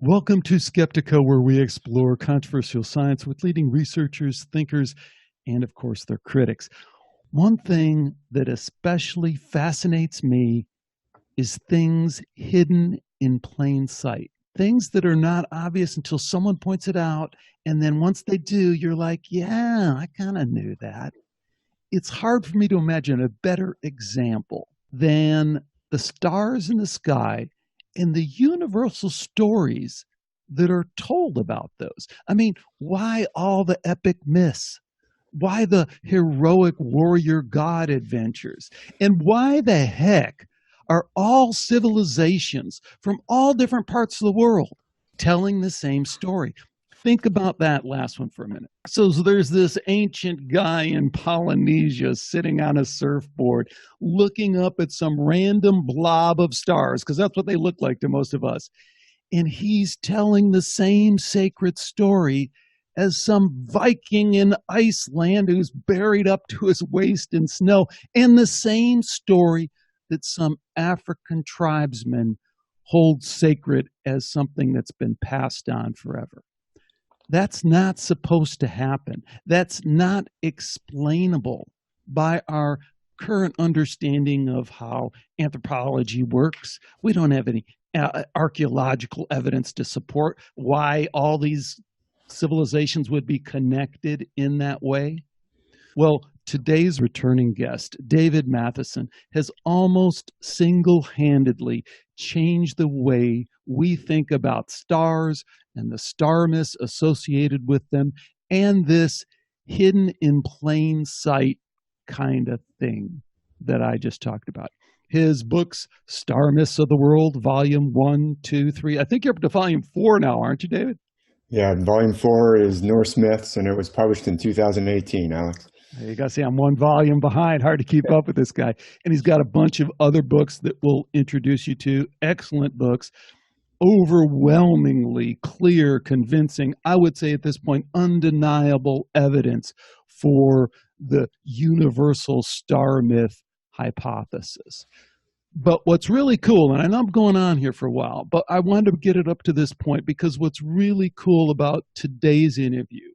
Welcome to Skeptico, where we explore controversial science with leading researchers, thinkers, and of course, their critics. One thing that especially fascinates me is things hidden in plain sight, things that are not obvious until someone points it out. And then once they do, you're like, yeah, I kind of knew that. It's hard for me to imagine a better example than the stars in the sky and the universal stories that are told about those. I mean, why all the epic myths? Why the heroic warrior god adventures? And why the heck are all civilizations from all different parts of the world telling the same story? Think about that last one for a minute. So there's this ancient guy in Polynesia sitting on a surfboard looking up at some random blob of stars, because that's what they look like to most of us. And he's telling the same sacred story as some Viking in Iceland who's buried up to his waist in snow, and the same story that some African tribesmen hold sacred as something that's been passed on forever. That's not supposed to happen. That's not explainable by our current understanding of how anthropology works. We don't have any archaeological evidence to support why all these civilizations would be connected in that way. Well, today's returning guest, David Mathisen, has almost single-handedly changed the way we think about stars and the star myths associated with them and this hidden in plain sight kind of thing that I just talked about. His books, Star Myths of the World, Volume 1, 2, 3. I think you're up to Volume 4 now, aren't you, David? Yeah, Volume 4 is Norse Myths, and it was published in 2018, Alex. You got to see, I'm one volume behind. Hard to keep up with this guy. And he's got a bunch of other books that we'll introduce you to. Excellent books. Overwhelmingly clear, convincing, I would say at this point, undeniable evidence for the universal star myth hypothesis. But what's really cool, and I know I'm going on here for a while, but I wanted to get it up to this point because what's really cool about today's interview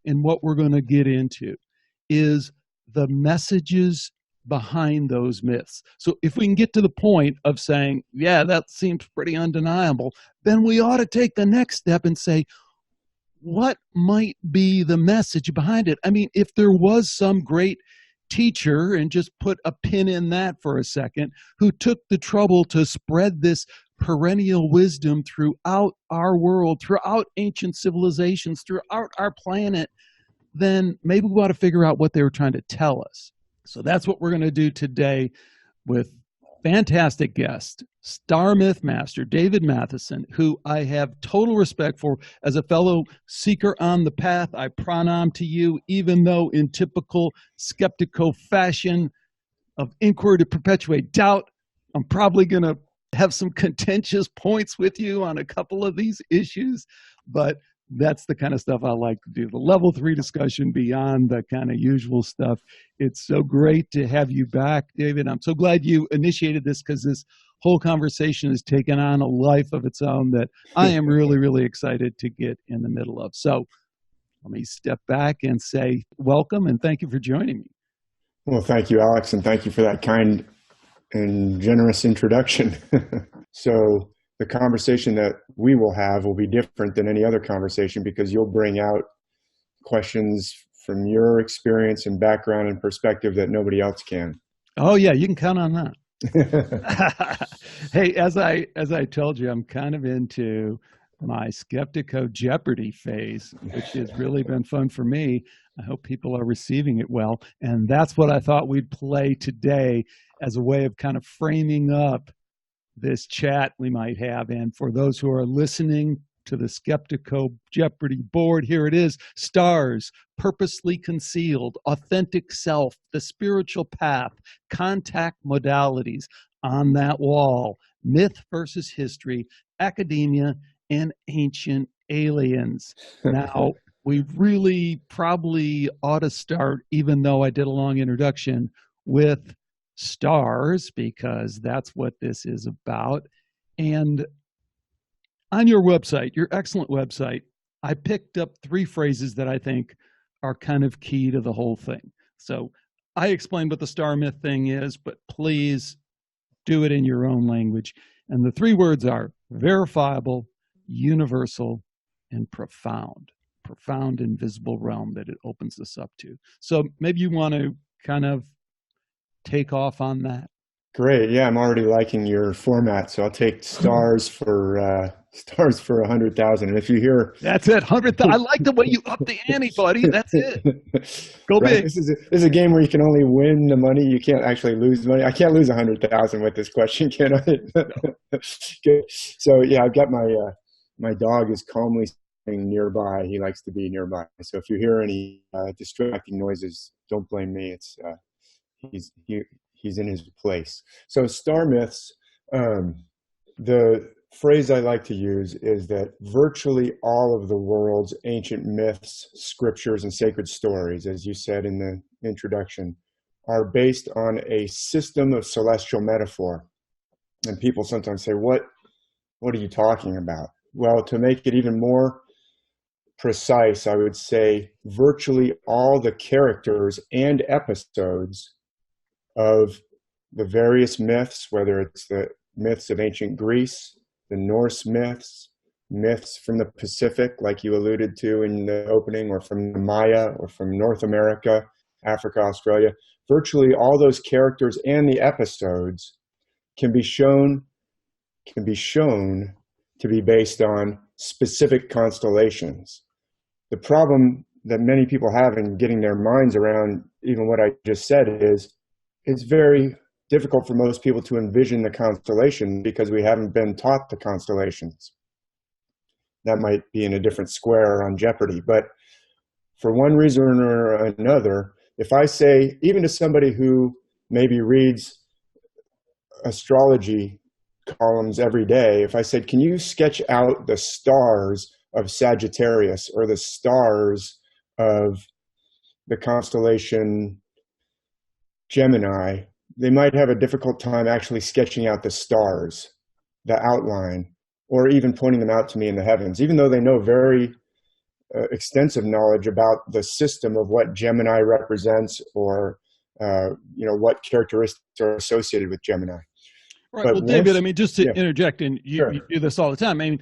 and what we're going to get into is the messages behind those myths. So if we can get to the point of saying, yeah, that seems pretty undeniable, then we ought to take the next step and say, what might be the message behind it? I mean, if there was some great teacher, and just put a pin in that for a second, who took the trouble to spread this perennial wisdom throughout our world, throughout ancient civilizations, throughout our planet, then maybe we ought to figure out what they were trying to tell us. So that's what we're going to do today with fantastic guest, star myth master David Mathisen, who I have total respect for as a fellow seeker on the path. I pranam to you, even though in typical skeptical fashion of inquiry to perpetuate doubt, I'm probably going to have some contentious points with you on a couple of these issues, but that's the kind of stuff I like to do. The level 3 discussion beyond the kind of usual stuff. It's so great to have you back, David. I'm so glad you initiated this because this whole conversation has taken on a life of its own that I am really, really excited to get in the middle of. So let me step back and say welcome and thank you for joining me. Well, thank you, Alex, and thank you for that kind and generous introduction. So the conversation that we will have will be different than any other conversation because you'll bring out questions from your experience and background and perspective that nobody else can. Oh yeah, you can count on that. Hey, as I told you, I'm kind of into my Skeptico Jeopardy phase, which has really been fun for me. I hope people are receiving it well. And that's what I thought we'd play today as a way of kind of framing up this chat we might have. And for those who are listening to the Skeptico Jeopardy board, here it is: stars, purposely concealed, authentic self, the spiritual path, contact modalities. On that wall, myth versus history, academia, and ancient aliens. Now, we really probably ought to start, even though I did a long introduction, with stars, because that's what this is about. And On your website, your excellent website, I picked up three phrases that I think are kind of key to the whole thing. So I explained what the star myth thing is, but please do it in your own language. And the three words are verifiable, universal, and profound. Profound, invisible realm that it opens us up to. So maybe you want to kind of take off on that. Great. Yeah, I'm already liking your format. So I'll take stars for 100,000. And if you hear, That's it. 100. I like the way you up the ante, buddy. That's it. Go right, big. this is a game where you can only win the money. You can't actually lose money. I can't lose 100,000 with this question, can I? Good. So yeah, I've got my dog is calmly sitting nearby. He likes to be nearby. So if you hear any distracting noises, don't blame me. It's he's in his place. So star myths, the phrase I like to use is that virtually all of the world's ancient myths, scriptures, and sacred stories, as you said in the introduction, are based on a system of celestial metaphor. And people sometimes say, what are you talking about? Well, to make it even more precise, I would say virtually all the characters and episodes of the various myths, whether it's the myths of ancient Greece, the Norse myths, myths from the Pacific, like you alluded to in the opening, or from the Maya, or from North America, Africa, Australia, virtually all those characters and the episodes can be shown to be based on specific constellations. The problem that many people have in getting their minds around even what I just said is it's very difficult for most people to envision the constellation because we haven't been taught the constellations. That might be in a different square on Jeopardy. But for one reason or another, if I say, even to somebody who maybe reads astrology columns every day, if I said, can you sketch out the stars of Sagittarius or the stars of the constellation Gemini, they might have a difficult time actually sketching out the stars, the outline, or even pointing them out to me in the heavens, even though they know very extensive knowledge about the system of what Gemini represents, or what characteristics are associated with Gemini. Right. But Well, David, once, I mean, just to yeah, interject, and sure. you do this all the time. I mean,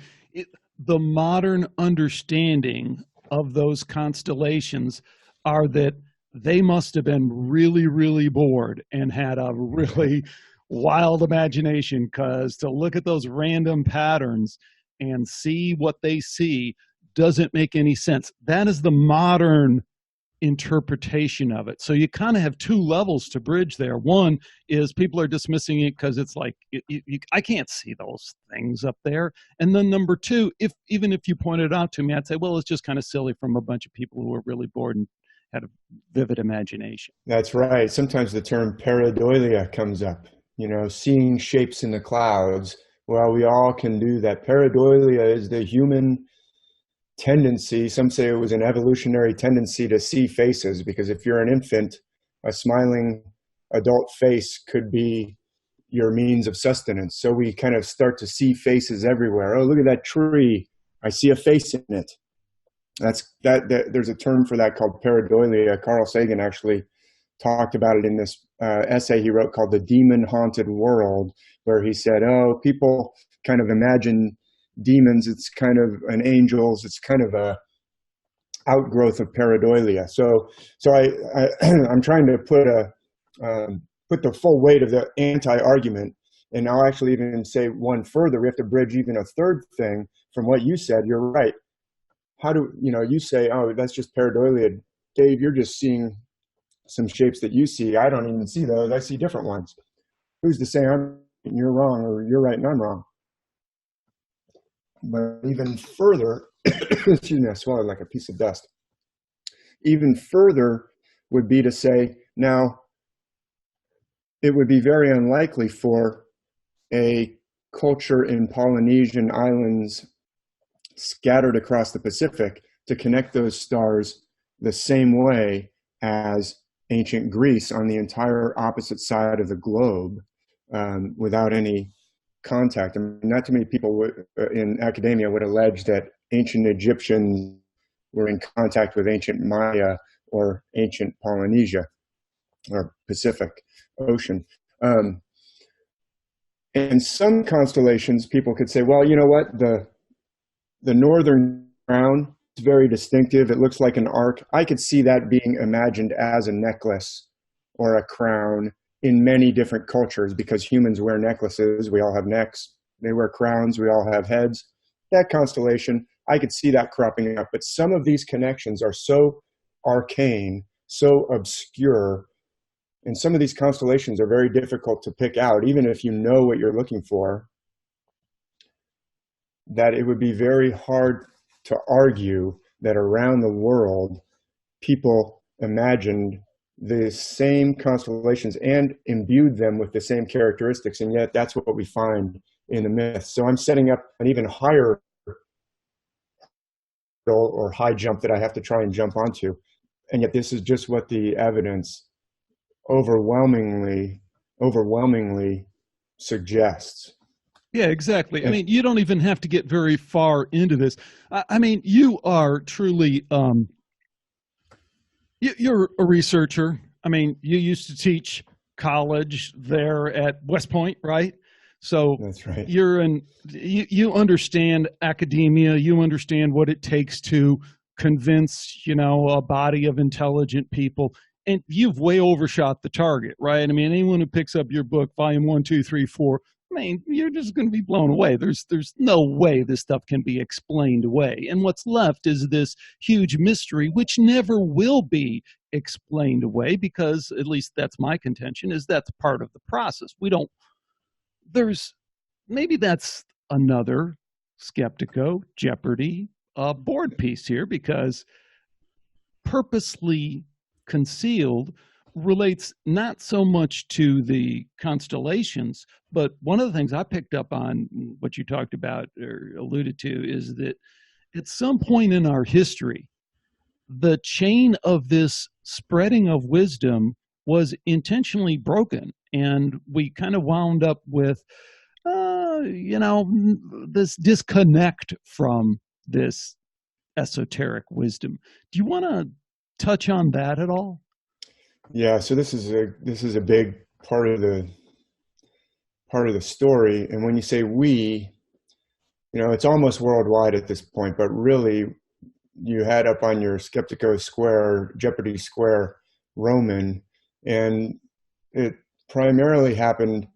the modern understanding of those constellations are that they must have been really, really bored and had a really wild imagination, because to look at those random patterns and see what they see doesn't make any sense. That is the modern interpretation of it. So you kind of have two levels to bridge there. One is people are dismissing it because it's like I can't see those things up there. And then number two, even if you pointed it out to me, I'd say, well, it's just kind of silly from a bunch of people who are really bored and had a vivid imagination. That's right. Sometimes the term pareidolia comes up, seeing shapes in the clouds. Well, we all can do that. Pareidolia is the human tendency. Some say it was an evolutionary tendency to see faces, because if you're an infant, a smiling adult face could be your means of sustenance. So we kind of start to see faces everywhere. Oh, look at that tree. I see a face in it. There's a term for that called pareidolia. Carl Sagan actually talked about it in this essay he wrote called The Demon Haunted World, where he said, oh, people kind of imagine demons, it's kind of an angels, it's kind of a outgrowth of pareidolia. So I'm trying to put the full weight of the anti-argument, and I'll actually even say one further. We have to bridge even a third thing from what you said. You're right. How do you say, oh, that's just pareidolia. Dave, you're just seeing some shapes that you see. I don't even see those. I see different ones. Who's to say you're wrong, or you're right and I'm wrong? But even further, excuse me, I swallowed like a piece of dust. Even further would be to say, now, it would be very unlikely for a culture in Polynesian islands scattered across the Pacific to connect those stars the same way as ancient Greece on the entire opposite side of the globe, without any contact. I mean, not too many people in academia would allege that ancient Egyptians were in contact with ancient Maya or ancient Polynesia or Pacific Ocean. And some constellations, people could say, well, you know what, the northern crown is very distinctive. It looks like an arc. I could see that being imagined as a necklace or a crown in many different cultures, because humans wear necklaces. We all have necks. They wear crowns. We all have heads. That constellation, I could see that cropping up. But some of these connections are so arcane, so obscure, and some of these constellations are very difficult to pick out, even if you know what you're looking for, that it would be very hard to argue that around the world, people imagined the same constellations and imbued them with the same characteristics. And yet that's what we find in the myth. So I'm setting up an even higher goal or high jump that I have to try and jump onto. And yet this is just what the evidence overwhelmingly suggests. Yeah, exactly. I mean, you don't even have to get very far into this. I mean, you are truly, you're a researcher. I mean, you used to teach college there at West Point, right? So that's right. You understand academia. You understand what it takes to convince, a body of intelligent people. And you've way overshot the target, right? I mean, anyone who picks up your book, volume 1, 2, 3, 4, I mean, you're just going to be blown away. There's no way this stuff can be explained away. And what's left is this huge mystery, which never will be explained away, because at least that's my contention, is that's part of the process. Maybe that's another Skeptico Jeopardy board piece here, because purposely concealed relates not so much to the constellations, but one of the things I picked up on what you talked about or alluded to is that at some point in our history, the chain of this spreading of wisdom was intentionally broken, and we kind of wound up with this disconnect from this esoteric wisdom. Do you want to touch on that at all? Yeah, so this is a big part of the story. And when you say we, it's almost worldwide at this point, but really you had up on your Skeptico Square, Jeopardy Square, Roman, and it primarily happened,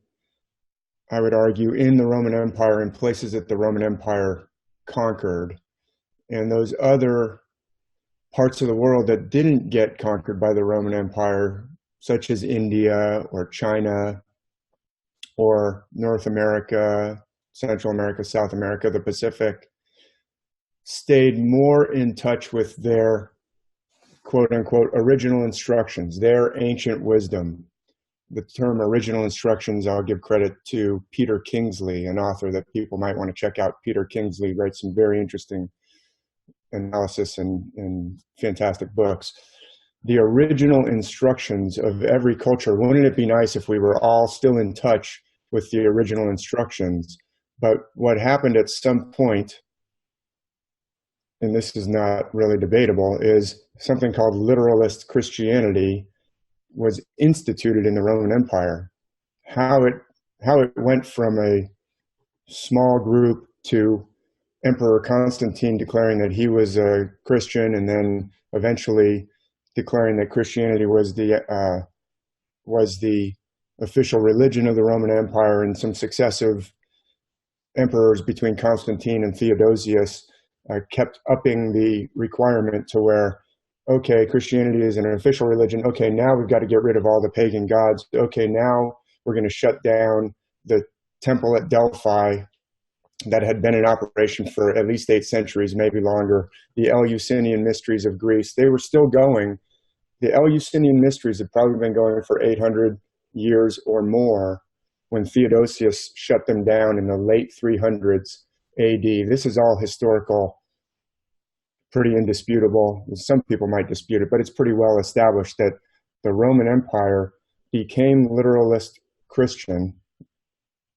I would argue, in the Roman Empire, in places that the Roman Empire conquered. And those other parts of the world that didn't get conquered by the Roman Empire, such as India or China or North America, Central America, South America, the Pacific, stayed more in touch with their quote unquote original instructions, their ancient wisdom. The term original instructions, I'll give credit to Peter Kingsley, an author that people might want to check out. Peter Kingsley writes some very interesting analysis and fantastic books. The original instructions of every culture. Wouldn't it be nice if we were all still in touch with the original instructions? But what happened at some point, and this is not really debatable, is something called literalist Christianity was instituted in the Roman Empire. How it went from a small group to Emperor Constantine declaring that he was a Christian, and then eventually declaring that Christianity was the official religion of the Roman Empire, and some successive emperors between Constantine and Theodosius kept upping the requirement to where, okay, Christianity is an official religion. Okay, now we've got to get rid of all the pagan gods. Okay, now we're going to shut down the temple at Delphi that had been in operation for at least 8 centuries, maybe longer. The Eleusinian mysteries of Greece, they were still going. The Eleusinian mysteries had probably been going for 800 years or more when Theodosius shut them down in the late 300s AD. This is all historical, pretty indisputable. Some people might dispute it, but it's pretty well established that the Roman Empire became literalist Christian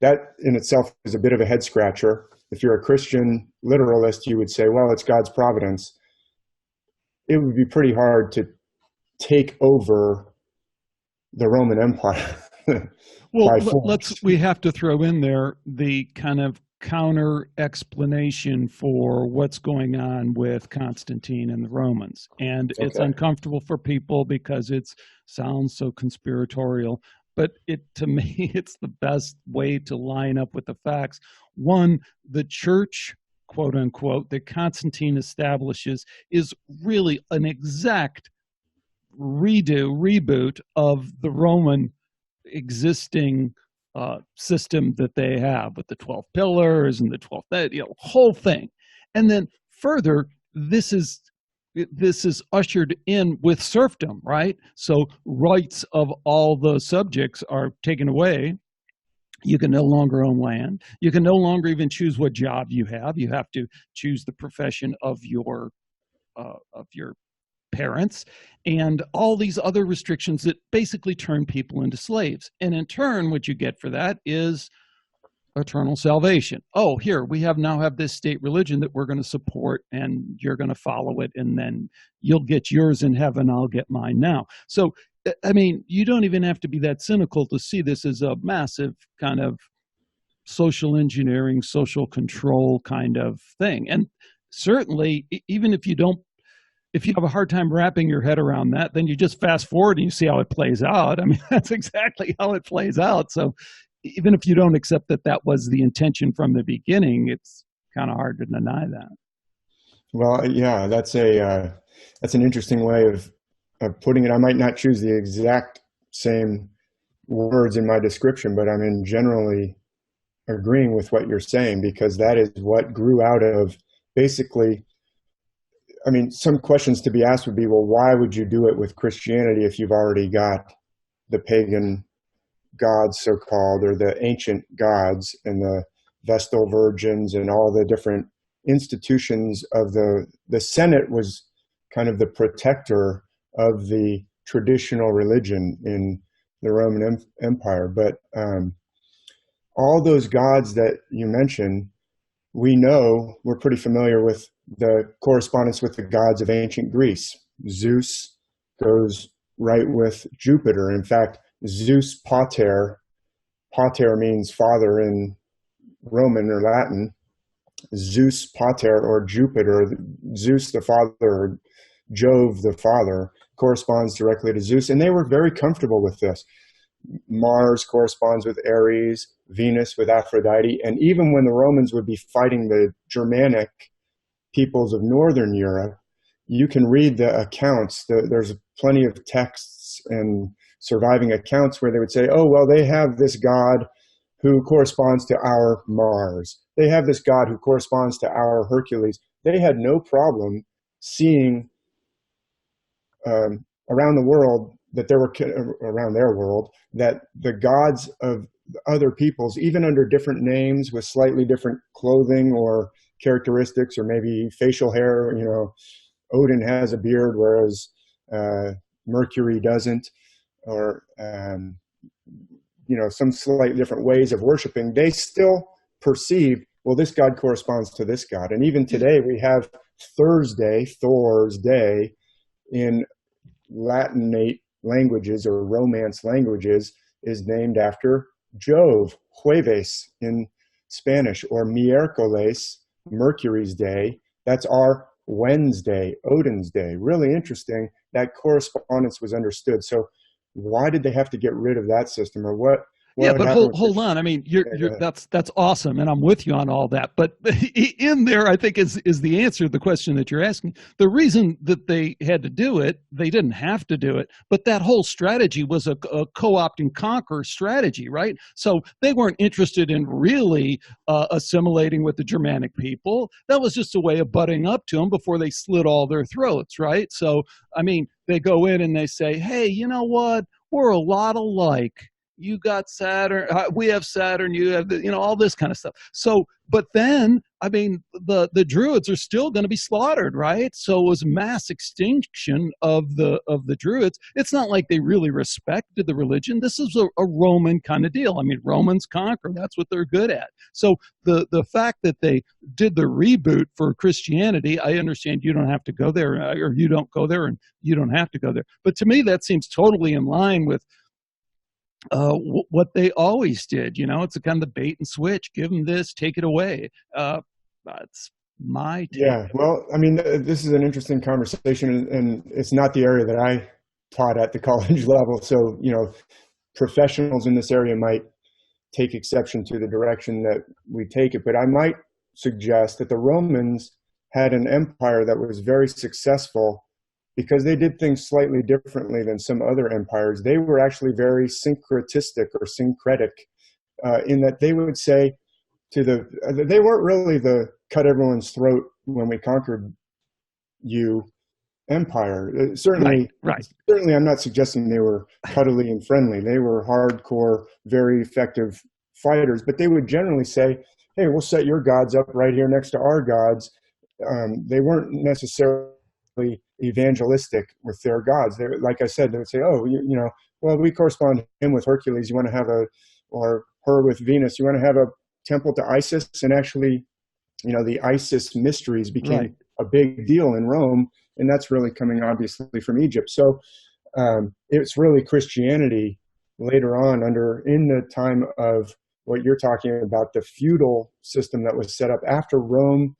that in itself is a bit of a head scratcher. If you're a Christian literalist, you would say, well, it's God's providence. It would be pretty hard to take over the Roman Empire Well, by force. we have to throw in there the kind of counter explanation for what's going on with Constantine and the Romans. And it's Okay. uncomfortable for people because it sounds so conspiratorial, but to me it's the best way to line up with the facts. One, the church, quote unquote, that Constantine establishes is really an exact reboot of the Roman existing system that they have with the 12 pillars and the 12, whole thing. And then further, this is ushered in with serfdom, right? So rights of all the subjects are taken away. You can no longer own land. You can no longer even choose what job you have. You have to choose the profession of your parents, and all these other restrictions that basically turn people into slaves. And in turn, what you get for that is eternal salvation. Oh, here we now have this state religion that we're going to support, and you're going to follow it, and then you'll get yours in heaven, I'll get mine now. So I mean, you don't even have to be that cynical to see this as a massive kind of social engineering, social control kind of thing. And certainly, even if you have a hard time wrapping your head around that, then you just fast forward and you see how it plays out. I mean, that's exactly how it plays out. So even if you don't accept that that was the intention from the beginning, it's kind of hard to deny that. Well, yeah, that's an interesting way of putting it. I might not choose the exact same words in my description, but I'm in generally agreeing with what you're saying, because that is what grew out of basically. I mean, some questions to be asked would be, well, why would you do it with Christianity if you've already got the pagan gods, so-called, or the ancient gods and the Vestal virgins and all the different institutions of the Senate was kind of the protector of the traditional religion in the Roman Empire. But all those gods that you mentioned, we know, we're pretty familiar with the correspondence with the gods of ancient Greece. Zeus goes right with Jupiter. In fact, Zeus Pater, Pater means father in Roman or Latin. Zeus Pater, or Jupiter, Zeus the father, or Jove the father, corresponds directly to Zeus. And they were very comfortable with this. Mars corresponds with Ares, Venus with Aphrodite. And even when the Romans would be fighting the Germanic peoples of Northern Europe, you can read the accounts. There's plenty of texts and surviving accounts where they would say, oh, well, they have this god who corresponds to our Mars. They have this god who corresponds to our Hercules. They had no problem seeing around the world that there were, around their world, that the gods of other peoples, even under different names with slightly different clothing or characteristics, or maybe facial hair, Odin has a beard, whereas Mercury doesn't, or some slight different ways of worshiping, they still perceive, well, this god corresponds to this god. And even today we have Thursday, Thor's Day, in Latinate languages or Romance languages, is named after Jove, Jueves in Spanish, or Miércoles, Mercury's day. That's our Wednesday, Odin's day. Really interesting. That correspondence was understood. So why did they have to get rid of that system, or what? Yeah, but hold on. I mean, that's awesome, and I'm with you on all that. But in there, I think is the answer to the question that you're asking. The reason that they had to do it, they didn't have to do it, but that whole strategy was a co-opt and conquer strategy, right? So they weren't interested in really assimilating with the Germanic people. That was just a way of butting up to them before they slit all their throats, right? So, I mean, they go in and they say, hey, you know what? We're a lot alike. you got Saturn, we have Saturn, you have the, all this kind of stuff. So, but then, I mean, the Druids are still going to be slaughtered, right? So it was mass extinction of the Druids. It's not like they really respected the religion. This is a Roman kind of deal. I mean, Romans conquer, that's what they're good at. So the fact that they did the reboot for Christianity, I understand you don't have to go there, or you don't go there, and you don't have to go there. But to me, that seems totally in line with what they always did. It's a kind of the bait and switch. Give them this, take it away. That's my take. Yeah, well, I mean, this is an interesting conversation, and it's not the area that I taught at the college level. So, professionals in this area might take exception to the direction that we take it. But I might suggest that the Romans had an empire that was very successful because they did things slightly differently than some other empires. They were actually very syncretistic or syncretic in that they would say they weren't really the cut everyone's throat when we conquered you empire. Certainly, I'm not suggesting they were cuddly and friendly. They were hardcore, very effective fighters, but they would generally say, hey, we'll set your gods up right here next to our gods. They weren't necessarily evangelistic with their gods. They, like I said, they would say, oh, well, we correspond him with Hercules. You want to have or her with Venus. You want to have a temple to Isis? And actually, the Isis mysteries became a big deal in Rome. And that's really coming obviously from Egypt. So it's really Christianity later on in the time of what you're talking about, the feudal system that was set up after Rome,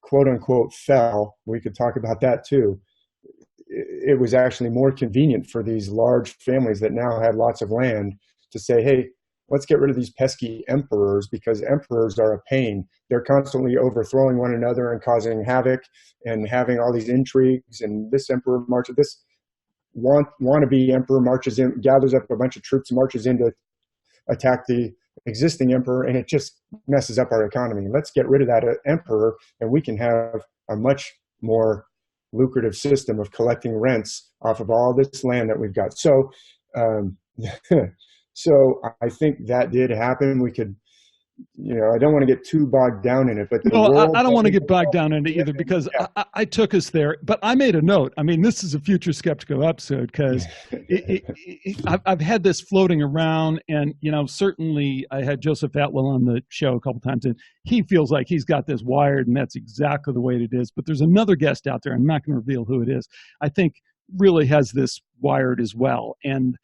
quote unquote, fell. We could talk about that too. It was actually more convenient for these large families that now had lots of land to say, hey, let's get rid of these pesky emperors, because emperors are a pain. They're constantly overthrowing one another and causing havoc and having all these intrigues. And this emperor marches, this wannabe emperor marches in, gathers up a bunch of troops, marches in to attack the existing emperor, and it just messes up our economy. Let's get rid of that emperor, and we can have a much more lucrative system of collecting rents off of all this land that we've got. So, so I think that did happen. We could, I don't want to get too bogged down in it, but I don't want to get bogged down in it either, because I took us there, but I made a note. I mean, this is a Future Skeptical episode, because I've had this floating around, and, certainly I had Joseph Atwell on the show a couple times, and he feels like he's got this wired, and that's exactly the way it is. But there's another guest out there, I'm not going to reveal who it is, I think really has this wired as well. And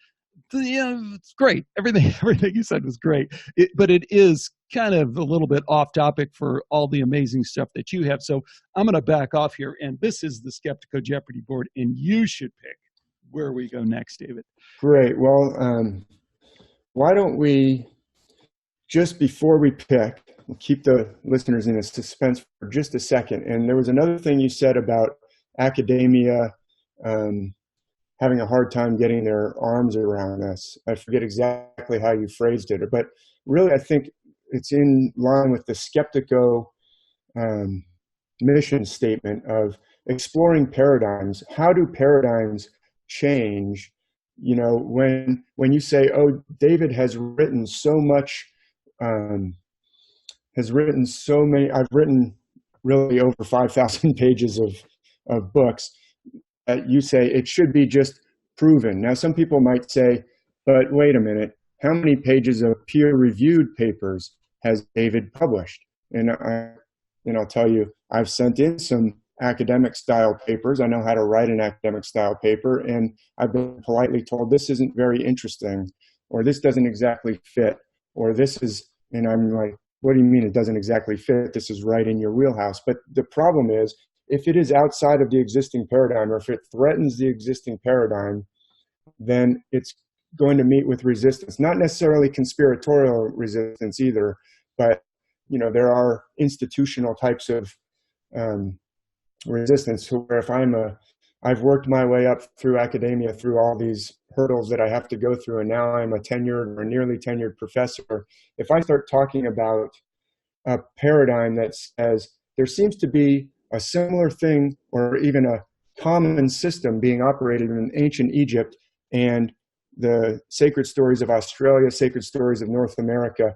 it's great. Everything you said was great, but it is kind of a little bit off topic for all the amazing stuff that you have. So I'm going to back off here, and this is the Skeptico Jeopardy board, and you should pick where we go next, David. Great. Well, why don't we, just before we pick, keep the listeners in a suspense for just a second. And there was another thing you said about academia having a hard time getting their arms around this. I forget exactly how you phrased it, but really I think it's in line with the Skeptico mission statement of exploring paradigms. How do paradigms change? When you say, oh, David has written so much, I've written really over 5,000 pages of books. You say it should be just proven. Now, some people might say, but wait a minute, how many pages of peer-reviewed papers has David published? And I'll tell you, I've sent in some academic-style papers. I know how to write an academic-style paper, and I've been politely told this isn't very interesting, or this doesn't exactly fit, or this is, and I'm like, what do you mean it doesn't exactly fit? This is right in your wheelhouse. But the problem is, if it is outside of the existing paradigm, or if it threatens the existing paradigm, then it's going to meet with resistance. Not necessarily conspiratorial resistance either, but there are institutional types of resistance. Where if I've worked my way up through academia through all these hurdles that I have to go through, and now I'm a tenured or nearly tenured professor. If I start talking about a paradigm that says there seems to be a similar thing, or even a common system being operated in ancient Egypt, and the sacred stories of Australia, sacred stories of North America,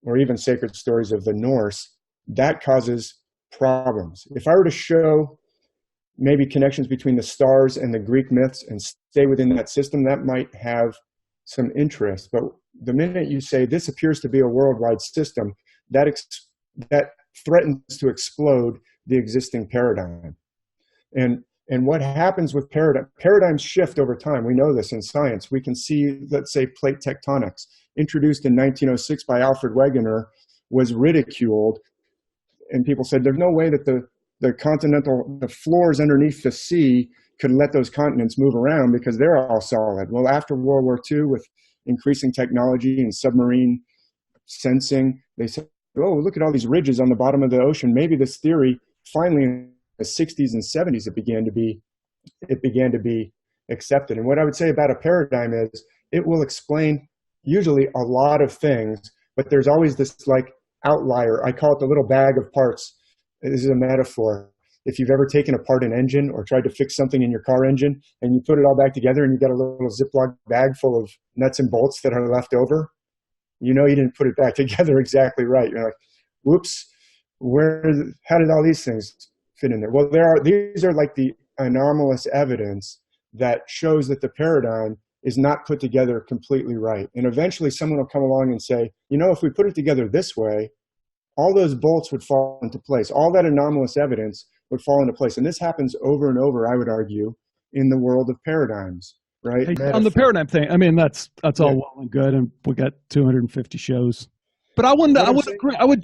or even sacred stories of the Norse, that causes problems. If I were to show maybe connections between the stars and the Greek myths and stay within that system, that might have some interest. But the minute you say this appears to be a worldwide system, that threatens to explode the existing paradigm. And what happens with paradigms shift over time. We know this in science. We can see, let's say, plate tectonics, introduced in 1906 by Alfred Wegener, was ridiculed. And people said, there's no way that the floors underneath the sea could let those continents move around because they're all solid. Well, after World War II, with increasing technology and submarine sensing, they said, oh, look at all these ridges on the bottom of the ocean. Maybe this theory, finally in the 60s and 70s, it began to be accepted. And what I would say about a paradigm is it will explain usually a lot of things, but there's always this like outlier. I call it the little bag of parts. This is a metaphor. If you've ever taken apart an engine or tried to fix something in your car engine and you put it all back together and you got a little Ziploc bag full of nuts and bolts that are left over, you know you didn't put it back together exactly right. You're like, whoops, how did all these things fit in there? Well, these are like the anomalous evidence that shows that the paradigm is not put together completely right. And eventually someone will come along and say, you know, if we put it together this way, all those bolts would fall into place. All that anomalous evidence would fall into place. And this happens over and over, I would argue, in the world of paradigms, right? Hey, on the paradigm thing, I mean, that's all well and good, and we got 250 shows. But I would agree. I would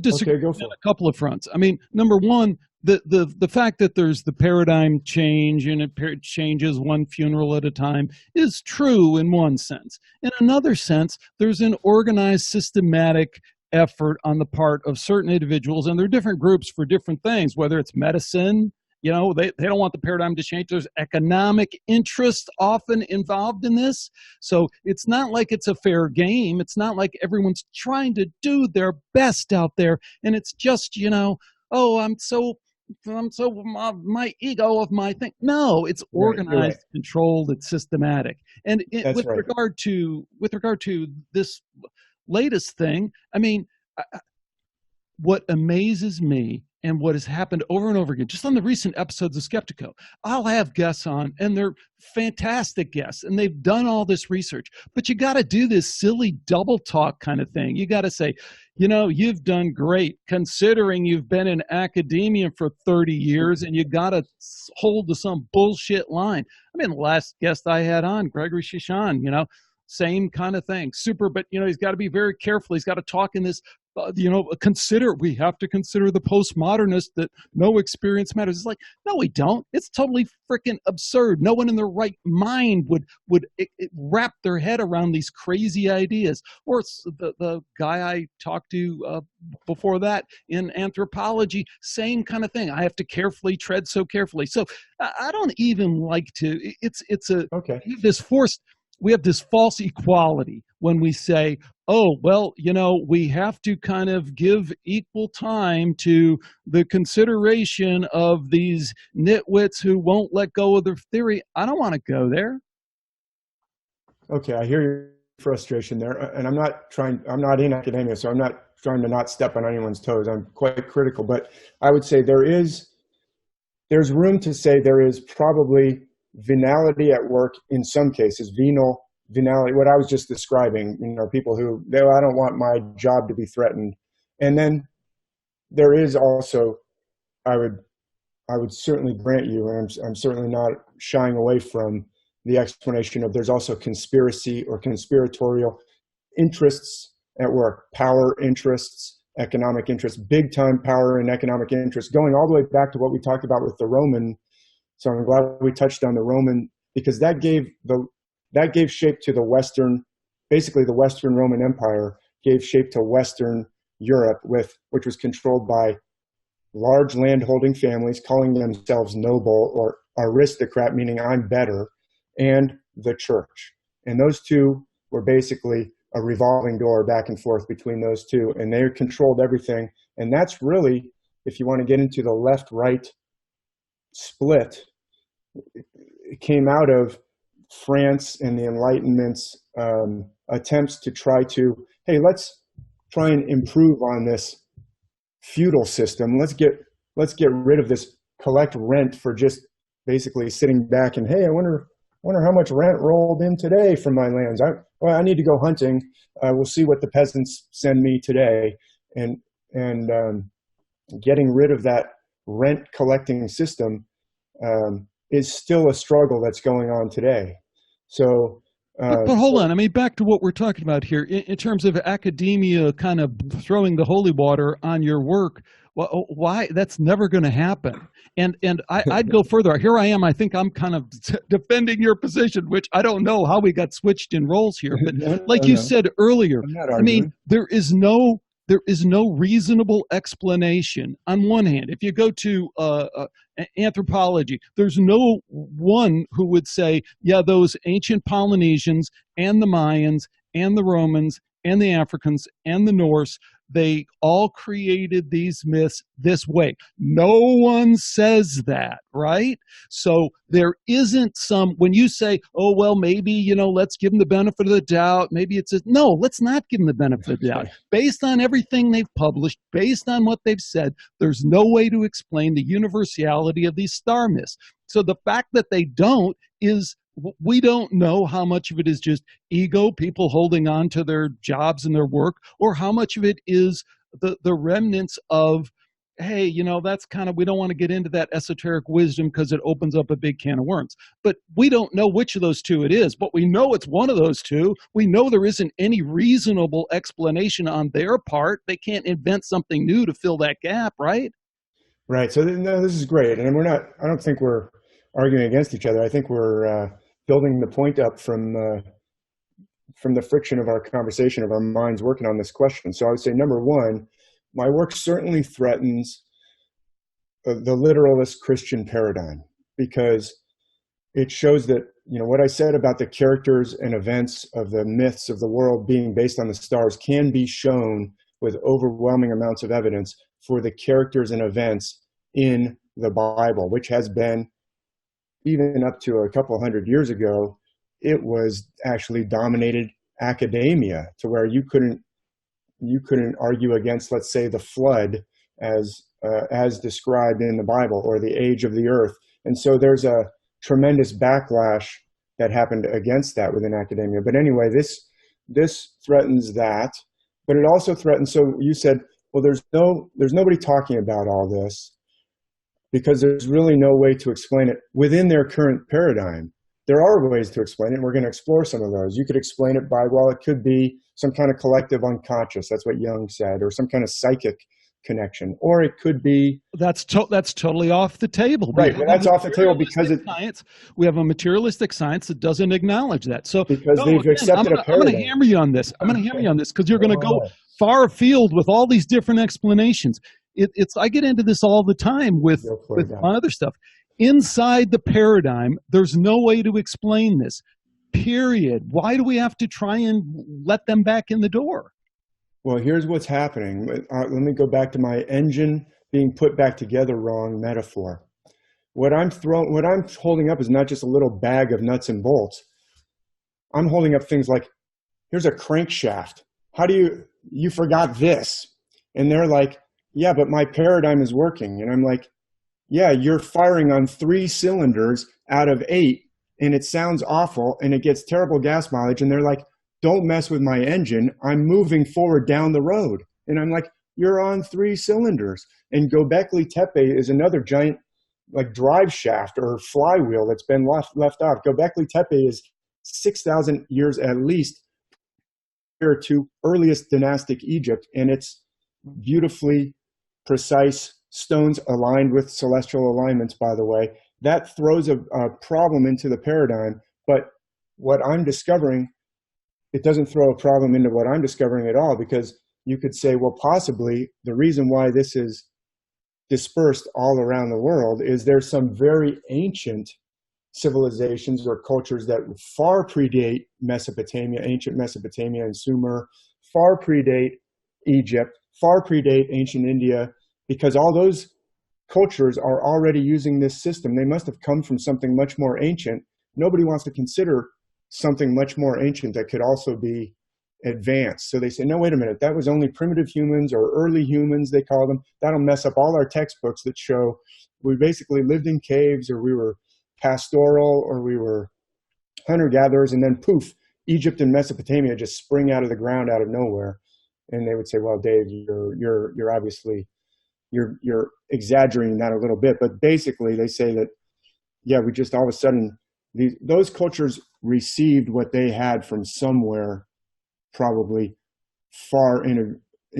disagree on a couple of fronts. I mean, number one, the fact that there's the paradigm change and it changes one funeral at a time is true in one sense. In another sense, there's an organized, systematic effort on the part of certain individuals, and there are different groups for different things, whether it's medicine. You know, they don't want the paradigm to change. There's economic interest often involved in this. So it's not like it's a fair game. It's not like everyone's trying to do their best out there. And it's just, you know, oh, I'm so my ego of my thing. No, it's organized, right. Controlled, it's systematic. And with regard to this latest thing, I mean, what amazes me and what has happened over and over again, just on the recent episodes of Skeptico, I'll have guests on, and they're fantastic guests, and they've done all this research. But you got to do this silly double talk kind of thing. You got to say, you know, you've done great considering you've been in academia for 30 years, and you got to hold to some bullshit line. I mean, the last guest I had on, Gregory Shishan, you know, same kind of thing. Super, but, you know, he's got to be very careful. He's got to talk in this, we have to consider the postmodernist that no experience matters. It's like, no, we don't. It's totally freaking absurd. No one in their right mind would wrap their head around these crazy ideas. Or it's the guy I talked to before that in anthropology, same kind of thing. I have to tread so carefully. So I don't even like to, we have this false equality when we say, oh, well, you know, we have to kind of give equal time to the consideration of these nitwits who won't let go of their theory. I don't want to go there. Okay, I hear your frustration there. And I'm not in academia, so I'm not trying to not step on anyone's toes. I'm quite critical. But I would say there's room to say there is probably venality at work in some cases, venality, what I was just describing, you know, people who, I don't want my job to be threatened. And then there is also, I would certainly grant you, and I'm certainly not shying away from the explanation of there's also conspiracy or conspiratorial interests at work, power interests, economic interests, big time power and economic interests, going all the way back to what we talked about with the Roman. So I'm glad we touched on the Roman, because that gave shape to the Western, basically the Western Roman Empire gave shape to Western Europe, which was controlled by large landholding families calling themselves noble or aristocrat, meaning I'm better, and the church. And those two were basically a revolving door back and forth between those two, and they controlled everything. And that's really, if you want to get into the left-right split, it came out of France and the Enlightenment's attempts to try to, hey, let's try and improve on this feudal system. Let's get rid of this collect rent for just basically sitting back and, hey, I wonder how much rent rolled in today from my lands. I need to go hunting. We'll see what the peasants send me today, and getting rid of that rent collecting system is still a struggle that's going on today. So, but hold on. I mean, back to what we're talking about here in terms of academia kind of throwing the holy water on your work. Well, why? That's never going to happen. And I'd go further. Here I am. I think I'm kind of defending your position, which I don't know how we got switched in roles here. But like you said earlier, I mean, there is no reasonable explanation. On one hand, if you go to anthropology, there's no one who would say, yeah, those ancient Polynesians and the Mayans and the Romans and the Africans and the Norse, they all created these myths this way. No one says that, right? So there isn't when you say, oh, well, maybe, let's give them the benefit of the doubt. Maybe no, let's not give them the benefit of the doubt. Based on everything they've published, based on what they've said, there's no way to explain the universality of these star myths. So the fact that they don't is, we don't know how much of it is just ego, people holding on to their jobs and their work, or how much of it is the remnants of, hey, that's kind of, we don't want to get into that esoteric wisdom because it opens up a big can of worms. But we don't know which of those two it is, but we know it's one of those two. We know there isn't any reasonable explanation on their part. They can't invent something new to fill that gap, right? Right. So no, this is great. And I don't think we're arguing against each other. I think we're building the point up from the friction of our conversation, of our minds working on this question. So I would say, number one, my work certainly threatens the literalist Christian paradigm, because it shows that, what I said about the characters and events of the myths of the world being based on the stars can be shown with overwhelming amounts of evidence for the characters and events in the Bible, which has been, even up to a couple hundred years ago, it was actually dominated academia to where you couldn't argue against, let's say, the flood as described in the Bible, or the age of the earth. And so there's a tremendous backlash that happened against that within academia. But anyway, this threatens that, but it also threatens, so you said, well, there's nobody talking about all this because there's really no way to explain it within their current paradigm. There are ways to explain it, and we're going to explore some of those. You could explain it by, well, it could be some kind of collective unconscious. That's what Jung said, or some kind of psychic connection, or it could be that's totally off the table. Right, well, that's off the table because we have a materialistic science that doesn't acknowledge that. So because they've accepted a paradigm. I'm going to hammer you on this. I'm going to hammer you on this because you're going to go far afield with all these different explanations. I get into this all the time with my other stuff. Inside the paradigm, there's no way to explain this. Period. Why do we have to try and let them back in the door? Well, here's what's happening. Let me go back to my engine being put back together wrong metaphor. What I'm holding up is not just a little bag of nuts and bolts. I'm holding up things like, here's a crankshaft. How do you forgot this? And they're like, yeah, but my paradigm is working. And I'm like, yeah, you're firing on 3 cylinders out of 8, and it sounds awful, and it gets terrible gas mileage. And they're like, don't mess with my engine. I'm moving forward down the road. And I'm like, you're on 3 cylinders. And Göbekli Tepe is another giant like drive shaft or flywheel that's been left off. Göbekli Tepe is 6,000 years at least prior to earliest dynastic Egypt. And it's beautifully precise stones aligned with celestial alignments, by the way. That throws a problem into the paradigm. But what I'm discovering, it doesn't throw a problem into what I'm discovering at all, because you could say, well, possibly the reason why this is dispersed all around the world is there's some very ancient civilizations or cultures that far predate Mesopotamia, ancient Mesopotamia and Sumer, far predate Egypt, far predate ancient India, because all those cultures are already using this system. They must have come from something much more ancient nobody wants to consider something much more ancient that could also be advanced. So they say, no, wait a minute, that was only primitive humans or early humans, they call them. That'll mess up all our textbooks that show we basically lived in caves, or we were pastoral, or we were hunter-gatherers, and then poof, Egypt and Mesopotamia just spring out of the ground out of nowhere. And they would say, well, Dave, you're obviously, you're exaggerating that a little bit. But basically they say that, yeah, we just all of a sudden, those cultures received what they had from somewhere, probably far in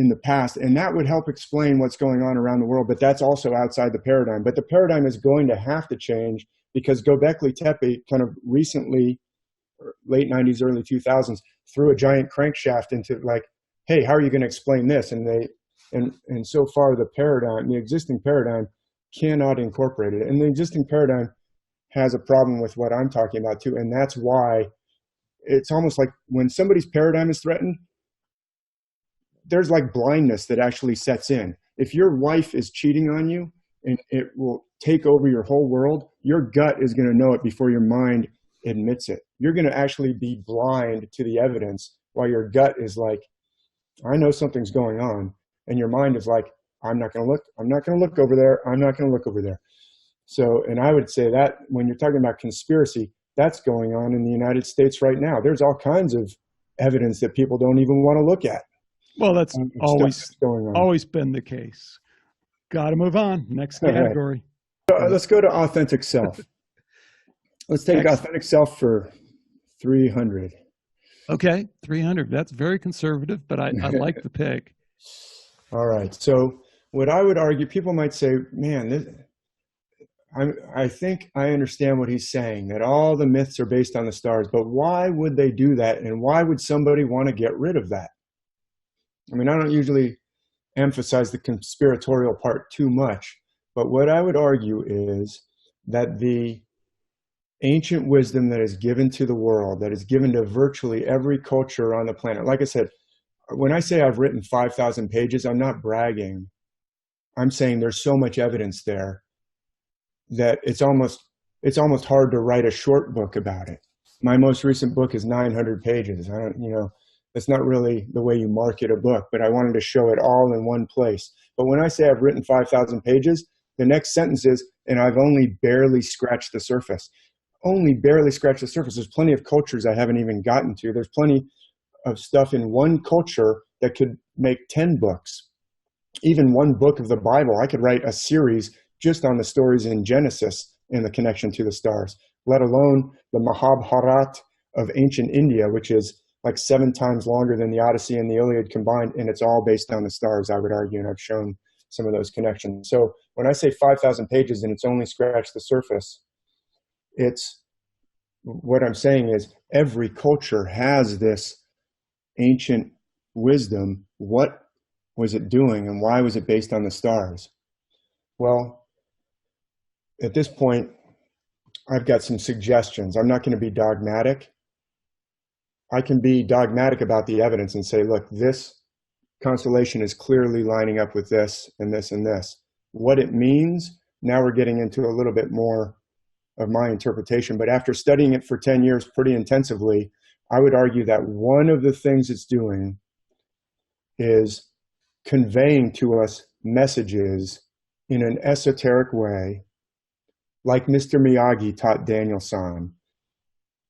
the past, and that would help explain what's going on around the world. But that's also outside the paradigm. But the paradigm is going to have to change, because Göbekli Tepe kind of recently, late 90s, early 2000s, threw a giant crankshaft into like, hey, how are you going to explain this? And so far the existing paradigm cannot incorporate it. And the existing paradigm has a problem with what I'm talking about too. And that's why it's almost like when somebody's paradigm is threatened, there's like blindness that actually sets in. If your wife is cheating on you and it will take over your whole world, your gut is going to know it before your mind admits it. You're going to actually be blind to the evidence, while your gut is like, I know something's going on. And your mind is like, I'm not going to look. I'm not going to look over there. I'm not going to look over there. So, and I would say that when you're talking about conspiracy, that's going on in the United States right now. There's all kinds of evidence that people don't even want to look at. Well, that's always been the case. Got to move on. Next category. Right. Let's go to authentic self. Let's take authentic self for 300. Okay, 300. That's very conservative, but I like the pick. All right. So what I would argue, people might say, man, I think I understand what he's saying, that all the myths are based on the stars, but why would they do that? And why would somebody want to get rid of that? I mean, I don't usually emphasize the conspiratorial part too much, but what I would argue is that the ancient wisdom that is given to the world, that is given to virtually every culture on the planet. Like I said, when I say I've written 5,000 pages, I'm not bragging. I'm saying there's so much evidence there that it's almost hard to write a short book about it. My most recent book is 900 pages. That's not really the way you market a book, but I wanted to show it all in one place. But when I say I've written 5,000 pages, the next sentence is, and I've only barely scratched the surface. Only barely scratched the surface. There's plenty of cultures I haven't even gotten to. There's plenty of stuff in one culture that could make 10 books. Even one book of the Bible, I could write a series just on the stories in Genesis and the connection to the stars, let alone the Mahabharata of ancient India, which is like 7 times longer than the Odyssey and the Iliad combined, and it's all based on the stars, I would argue, and I've shown some of those connections. So when I say 5,000 pages and it's only scratched the surface, it's what I'm saying is every culture has this ancient wisdom. What was it doing, and why was it based on the stars? Well, at this point, I've got some suggestions. I'm not going to be dogmatic. I can be dogmatic about the evidence and say, look, this constellation is clearly lining up with this and this and this. What it means, now we're getting into a little bit more of my interpretation. But after studying it for 10 years pretty intensively, I would argue that one of the things it's doing is conveying to us messages in an esoteric way, like Mr. Miyagi taught Daniel-san,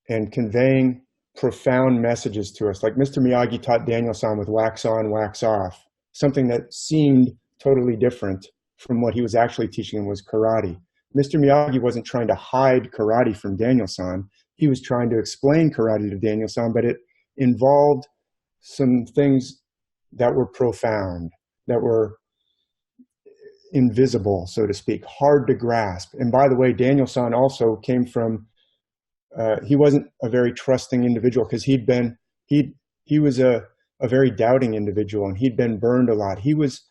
and conveying profound messages to us, like Mr. Miyagi taught Daniel-san with wax on, wax off, something that seemed totally different from what he was actually teaching him was karate. Mr. Miyagi wasn't trying to hide karate from Daniel-san. He was trying to explain karate to Daniel-san, but it involved some things that were profound, that were invisible, so to speak, hard to grasp. And by the way, Daniel-san also came from, he wasn't a very trusting individual, because he was a very doubting individual, and he'd been burned a lot. He was,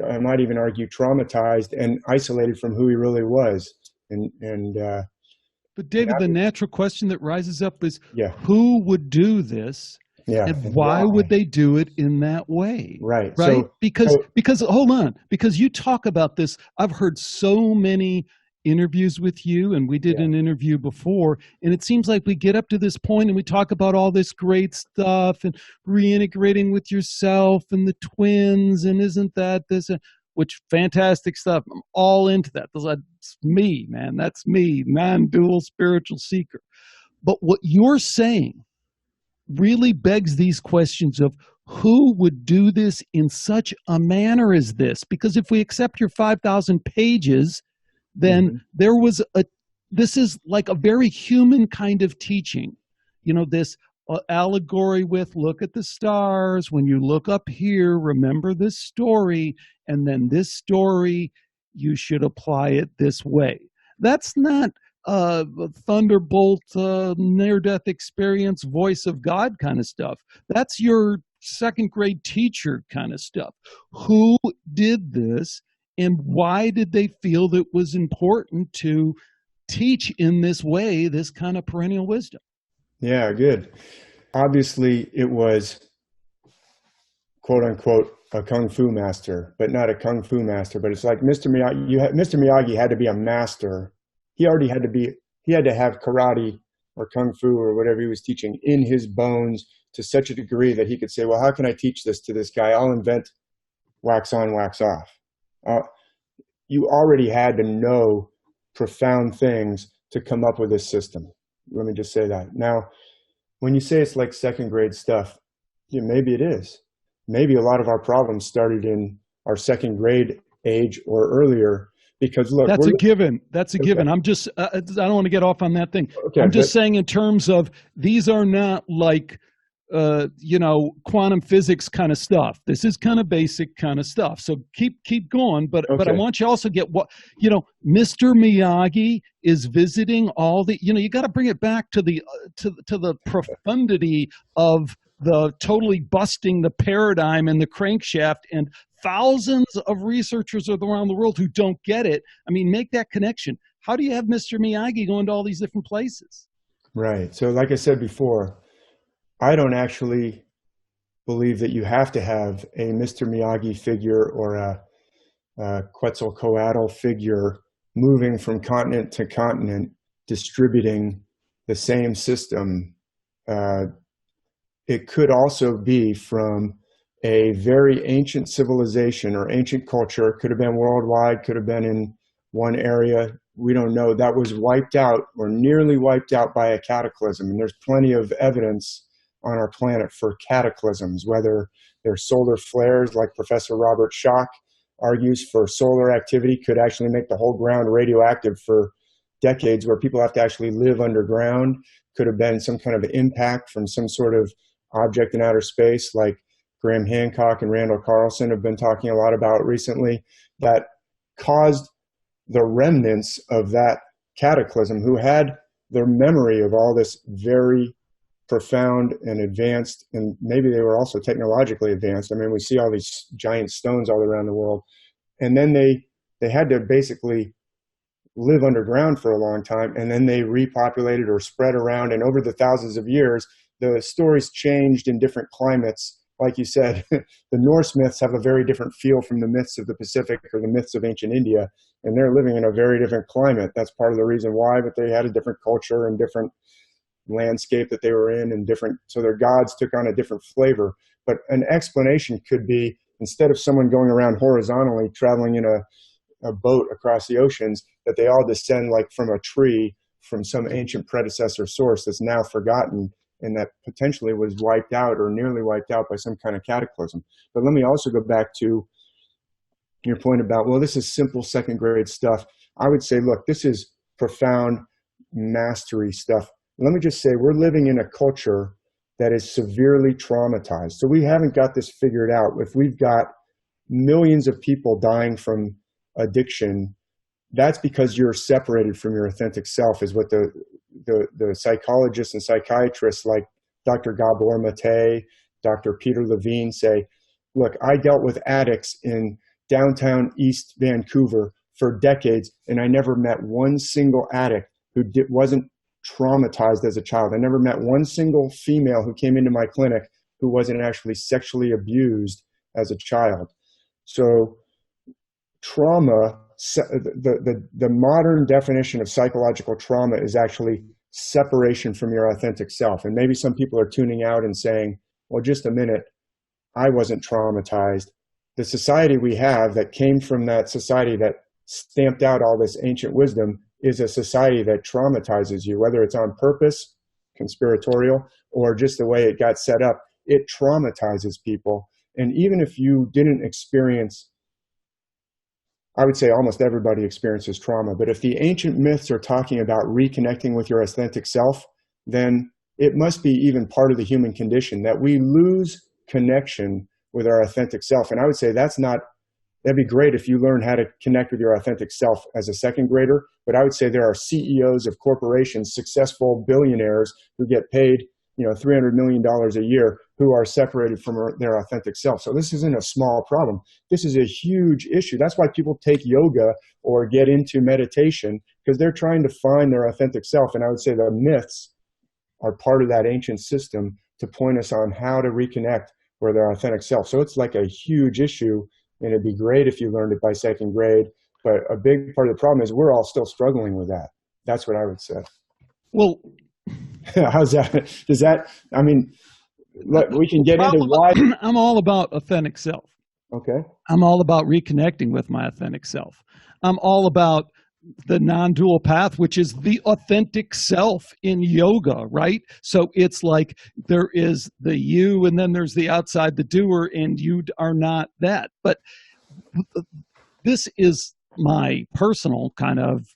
I might even argue, traumatized and isolated from who he really was. But David, the natural question that rises up is, yeah, who would do this? Yeah. And why would they do it in that way? Right. Right. Because hold on, because you talk about this. I've heard so many interviews with you, and we did Yeah. an interview before, and it seems like we get up to this point and we talk about all this great stuff and reintegrating with yourself and the twins, and isn't that this, which fantastic stuff. I'm all into that. That's me, man. That's me, non-dual spiritual seeker. But what you're saying really begs these questions of who would do this in such a manner as this? Because if we accept your 5,000 pages, then Hmm. there was a, this is like a very human kind of teaching. You know, this allegory with look at the stars. When you look up here, remember this story, and then this story, you should apply it this way. That's not thunderbolt, near death experience, voice of God kind of stuff. That's your second grade teacher kind of stuff. Who did this, and why did they feel that it was important to teach in this way this kind of perennial wisdom? Yeah, good. Obviously, it was quote unquote a kung fu master, but not a kung fu master. But it's like Mr. Miyagi. Mr. Miyagi had to be a master. He already had to be. He had to have karate or kung fu or whatever he was teaching in his bones to such a degree that he could say, "Well, how can I teach this to this guy? I'll invent wax on, wax off." Uh, you already had to know profound things to come up with this system. Let me just say that. Now, when you say it's like second grade stuff, yeah, maybe it is. Maybe a lot of our problems started in our second grade age or earlier. Because look, That's we're a given. That's a okay. given. I'm just, I don't want to get off on that thing. Okay, I'm but just saying in terms of these are not like, quantum physics kind of stuff. This is kind of basic kind of stuff. So keep going. But I okay, want you also get what, Mr. Miyagi is visiting all the, you got to bring it back to the, to the profundity of the totally busting the paradigm and the crankshaft, and thousands of researchers around the world who don't get it. I mean, make that connection. How do you have Mr. Miyagi going to all these different places? right. So, like I said before, I don't actually believe that you have to have a Mr. Miyagi figure or a Quetzalcoatl figure moving from continent to continent, distributing the same system. Uh, it could also be from a very ancient civilization or ancient culture, could have been worldwide, could have been in one area. We don't know. That was wiped out or nearly wiped out by a cataclysm. And there's plenty of evidence on our planet for cataclysms, whether they're solar flares, like Professor Robert Schoch argues for solar activity could actually make the whole ground radioactive for decades, where people have to actually live underground. Could have been some kind of impact from some sort of object in outer space, like Graham Hancock and Randall Carlson have been talking a lot about recently, that caused the remnants of that cataclysm, who had their memory of all this very profound and advanced, and maybe they were also technologically advanced. I mean, we see all these giant stones all around the world. And then they had to basically live underground for a long time, and then they repopulated or spread around. And over the thousands of years, the stories changed in different climates. Like you said, the Norse myths have a very different feel from the myths of the Pacific or the myths of ancient India, and they're living in a very different climate. That's part of the reason why, but they had a different culture and different landscape that they were in, and different, so their gods took on a different flavor. But an explanation could be, instead of someone going around horizontally, traveling in a boat across the oceans, that they all descend like from a tree, from some ancient predecessor source that's now forgotten, and that potentially was wiped out or nearly wiped out by some kind of cataclysm. But let me also go back to your point about, well, this is simple second grade stuff. I would say, look, this is profound mastery stuff. Let me just say, we're living in a culture that is severely traumatized. So we haven't got this figured out. If we've got millions of people dying from addiction, that's because you're separated from your authentic self, is what the psychologists and psychiatrists like Dr. Gabor Mate, Dr. Peter Levine say. Look, I dealt with addicts in downtown East Vancouver for decades, and I never met one single addict who wasn't traumatized as a child. I never met one single female who came into my clinic who wasn't actually sexually abused as a child. So trauma the modern definition of psychological trauma is actually separation from your authentic self. And maybe some people are tuning out and saying, well, just a minute, I wasn't traumatized. The society we have that came from that society that stamped out all this ancient wisdom is a society that traumatizes you, whether it's on purpose, conspiratorial, or just the way it got set up. It traumatizes people. And even if you didn't experience, I would say almost everybody experiences trauma, but if the ancient myths are talking about reconnecting with your authentic self, then it must be even part of the human condition that we lose connection with our authentic self. And I would say that'd be great if you learn how to connect with your authentic self as a second grader, but I would say there are CEOs of corporations, successful billionaires who get paid, $300 million a year, who are separated from their authentic self. So this isn't a small problem. This is a huge issue. That's why people take yoga or get into meditation, because they're trying to find their authentic self. And I would say the myths are part of that ancient system to point us on how to reconnect with our authentic self. So it's like a huge issue, and it'd be great if you learned it by second grade. But a big part of the problem is we're all still struggling with that. That's what I would say. Well, how's that? Does that, I mean, we can get into why. I'm all about authentic self. Okay. I'm all about reconnecting with my authentic self. I'm all about the non-dual path, which is the authentic self in yoga, right? So it's like there is the you, and then there's the outside, the doer, and you are not that. But this is my personal kind of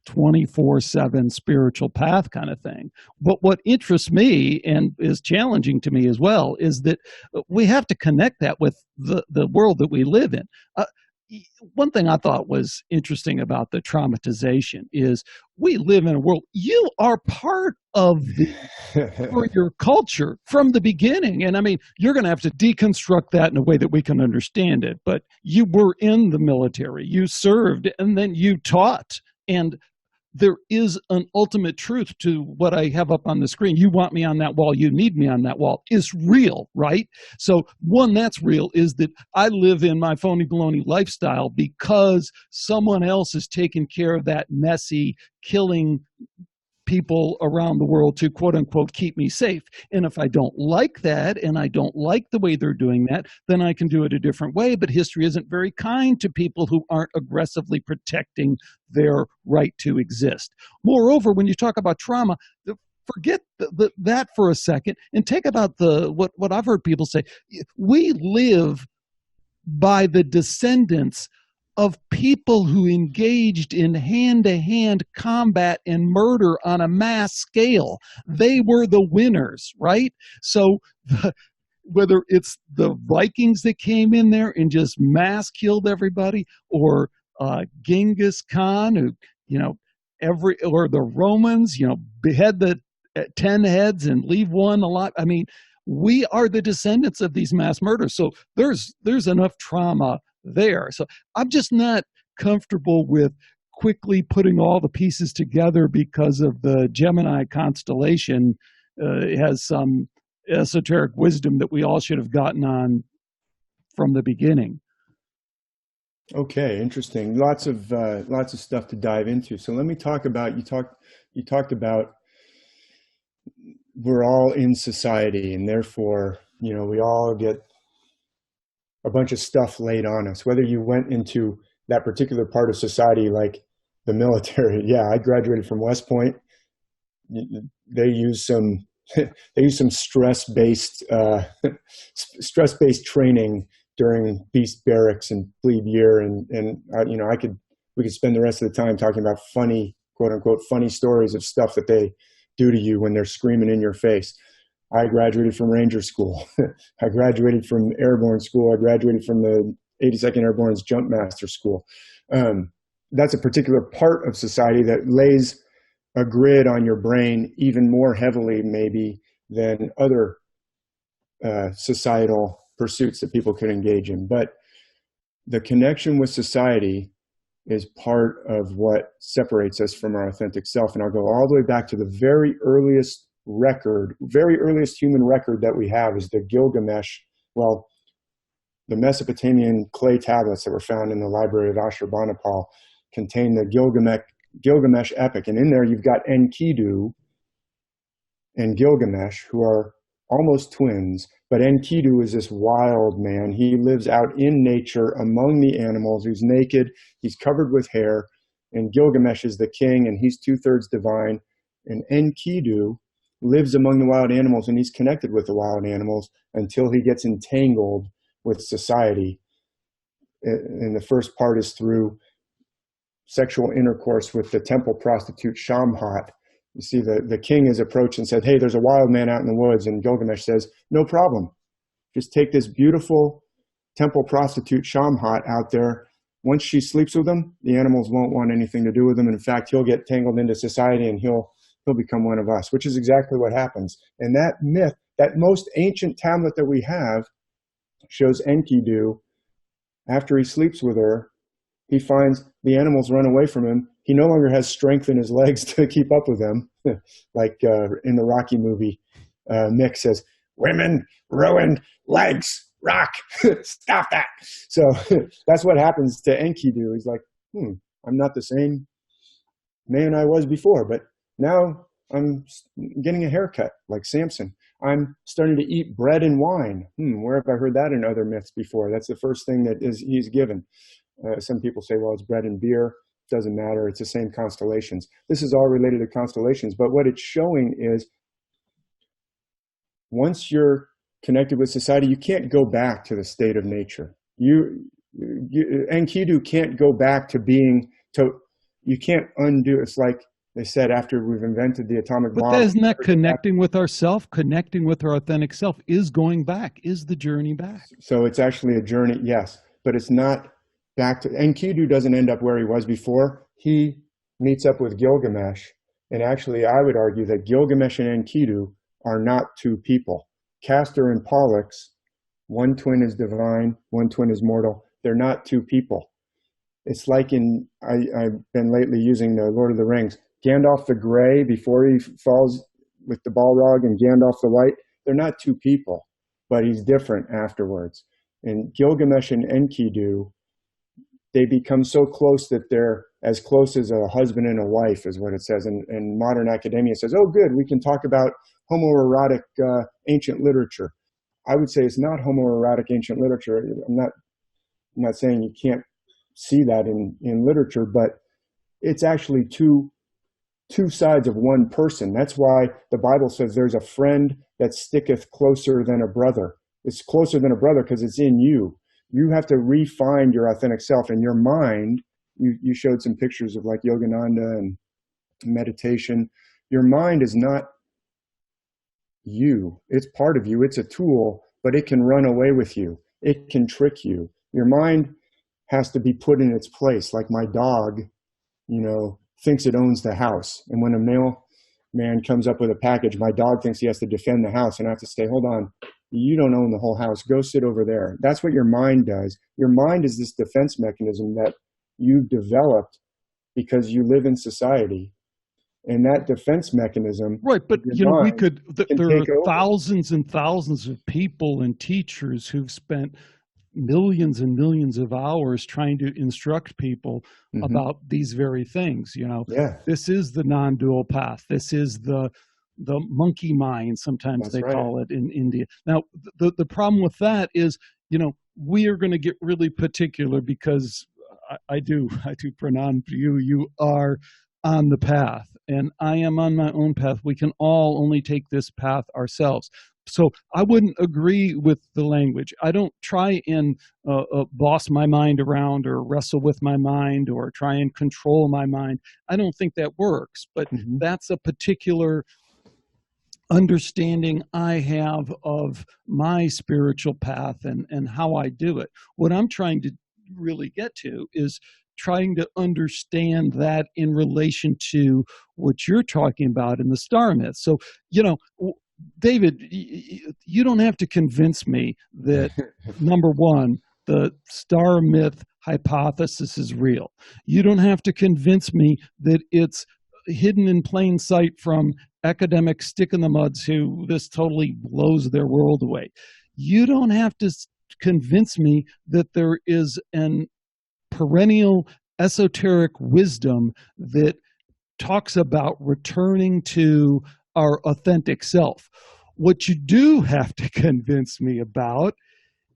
24/7 spiritual path kind of thing. But what interests me and is challenging to me as well is that we have to connect that with the world that we live in. One thing I thought was interesting about the traumatization is we live in a world, you are part of your culture from the beginning. And I mean, you're going to have to deconstruct that in a way that we can understand it. But you were in the military, you served, and then you taught. And there is an ultimate truth to what I have up on the screen. You want me on that wall, you need me on that wall, is real, right? So one that's real is that I live in my phony baloney lifestyle because someone else is taking care of that messy, killing people around the world to quote unquote keep me safe. And if I don't like that and I don't like the way they're doing that, then I can do it a different way. But history isn't very kind to people who aren't aggressively protecting their right to exist. Moreover, when you talk about trauma, forget that for a second and take about what I've heard people say. We live by the descendants of people who engaged in hand-to-hand combat and murder on a mass scale. They were the winners, right? So whether it's the Vikings that came in there and just mass killed everybody, or Genghis Khan, who, or the Romans, behead the 10 heads and leave one alive. I mean, we are the descendants of these mass murders. So there's enough trauma there. So I'm just not comfortable with quickly putting all the pieces together because of the Gemini constellation has some esoteric wisdom that we all should have gotten on from the beginning. Okay, interesting. Lots of stuff to dive into. So let me talk about, you talked about we're all in society, and therefore, we all get a bunch of stuff laid on us, whether you went into that particular part of society, like the military. Yeah, I graduated from West Point. They use some stress-based training during beast barracks and plebe year, and we could spend the rest of the time talking about funny, quote unquote, funny stories of stuff that they do to you when they're screaming in your face. I graduated from Ranger School. I graduated from Airborne School. I graduated from the 82nd Airborne's Jump Master School. That's a particular part of society that lays a grid on your brain even more heavily maybe than other societal pursuits that people could engage in. But the connection with society is part of what separates us from our authentic self. And I'll go all the way back to the very earliest human record that we have is the the Mesopotamian clay tablets that were found in the library of Ashurbanipal. contain the Gilgamesh epic. And in there, you've got Enkidu and Gilgamesh, who are almost twins. But Enkidu is this wild man. He lives out in nature among the animals. He's naked. He's covered with hair. And Gilgamesh is the king, and he's 2/3 divine. And Enkidu lives among the wild animals, and he's connected with the wild animals until he gets entangled with society. And the first part is through sexual intercourse with the temple prostitute Shamhat. You see, the king is approached and said, hey, there's a wild man out in the woods. And Gilgamesh says, no problem. Just take this beautiful temple prostitute Shamhat out there. Once she sleeps with him, the animals won't want anything to do with him. In fact, he'll get tangled into society and he'll become one of us, which is exactly what happens. And that myth, that most ancient tablet that we have, shows Enkidu, after he sleeps with her, he finds the animals run away from him. He no longer has strength in his legs to keep up with them. Like in the Rocky movie, Mick says, women, ruined legs, rock, stop that. So that's what happens to Enkidu. He's like, I'm not the same man I was before, but now I'm getting a haircut like Samson. I'm starting to eat bread and wine. Where have I heard that in other myths before? That's the first thing that he's given. Some people say, well, it's bread and beer. Doesn't matter. It's the same constellations. This is all related to constellations. But what it's showing is once you're connected with society, you can't go back to the state of nature. Enkidu can't go back to being, you can't undo. It's like they said after we've invented the atomic bomb. But isn't that connecting with ourself, connecting with our authentic self, is going back, is the journey back? So it's actually a journey, yes, but it's not back to, Enkidu doesn't end up where he was before. He meets up with Gilgamesh. And actually, I would argue that Gilgamesh and Enkidu are not two people. Castor and Pollux, one twin is divine, one twin is mortal. They're not two people. It's like I've been lately using the Lord of the Rings. Gandalf the Grey, before he falls with the Balrog, and Gandalf the White, they're not two people, but he's different afterwards. And Gilgamesh and Enkidu, they become so close that they're as close as a husband and a wife, is what it says. And modern academia says, oh, good, we can talk about homoerotic ancient literature. I would say it's not homoerotic ancient literature. I'm not saying you can't see that in literature, but it's actually two sides of one person. That's why the Bible says there's a friend that sticketh closer than a brother. It's closer than a brother because it's in you. You have to refine your authentic self, and your mind. You showed some pictures of like Yogananda and meditation. Your mind is not you. It's part of you. It's a tool, but it can run away with you. It can trick you. Your mind has to be put in its place. Like my dog, thinks it owns the house. And when a mailman comes up with a package, my dog thinks he has to defend the house. And I have to say, hold on, you don't own the whole house. Go sit over there. That's what your mind does. Your mind is this defense mechanism that you've developed because you live in society. And that defense mechanism. Right, but there are thousands and thousands of people and teachers who've spent millions and millions of hours trying to instruct people about these very things. This is the non-dual path. This is the monkey mind, sometimes they call it in India. Now, the problem with that is, we are going to get really particular because I do pranam to you. You are on the path, and I am on my own path. We can all only take this path ourselves. So I wouldn't agree with the language. I don't try and boss my mind around or wrestle with my mind or try and control my mind. I don't think that works, but that's a particular understanding I have of my spiritual path and how I do it. What I'm trying to really get to is trying to understand that in relation to what you're talking about in the star myth. So, David, you don't have to convince me that, number one, the star myth hypothesis is real. You don't have to convince me that it's hidden in plain sight from academic stick-in-the-muds who this totally blows their world away. You don't have to convince me that there is an perennial esoteric wisdom that talks about returning to our authentic self. What you do have to convince me about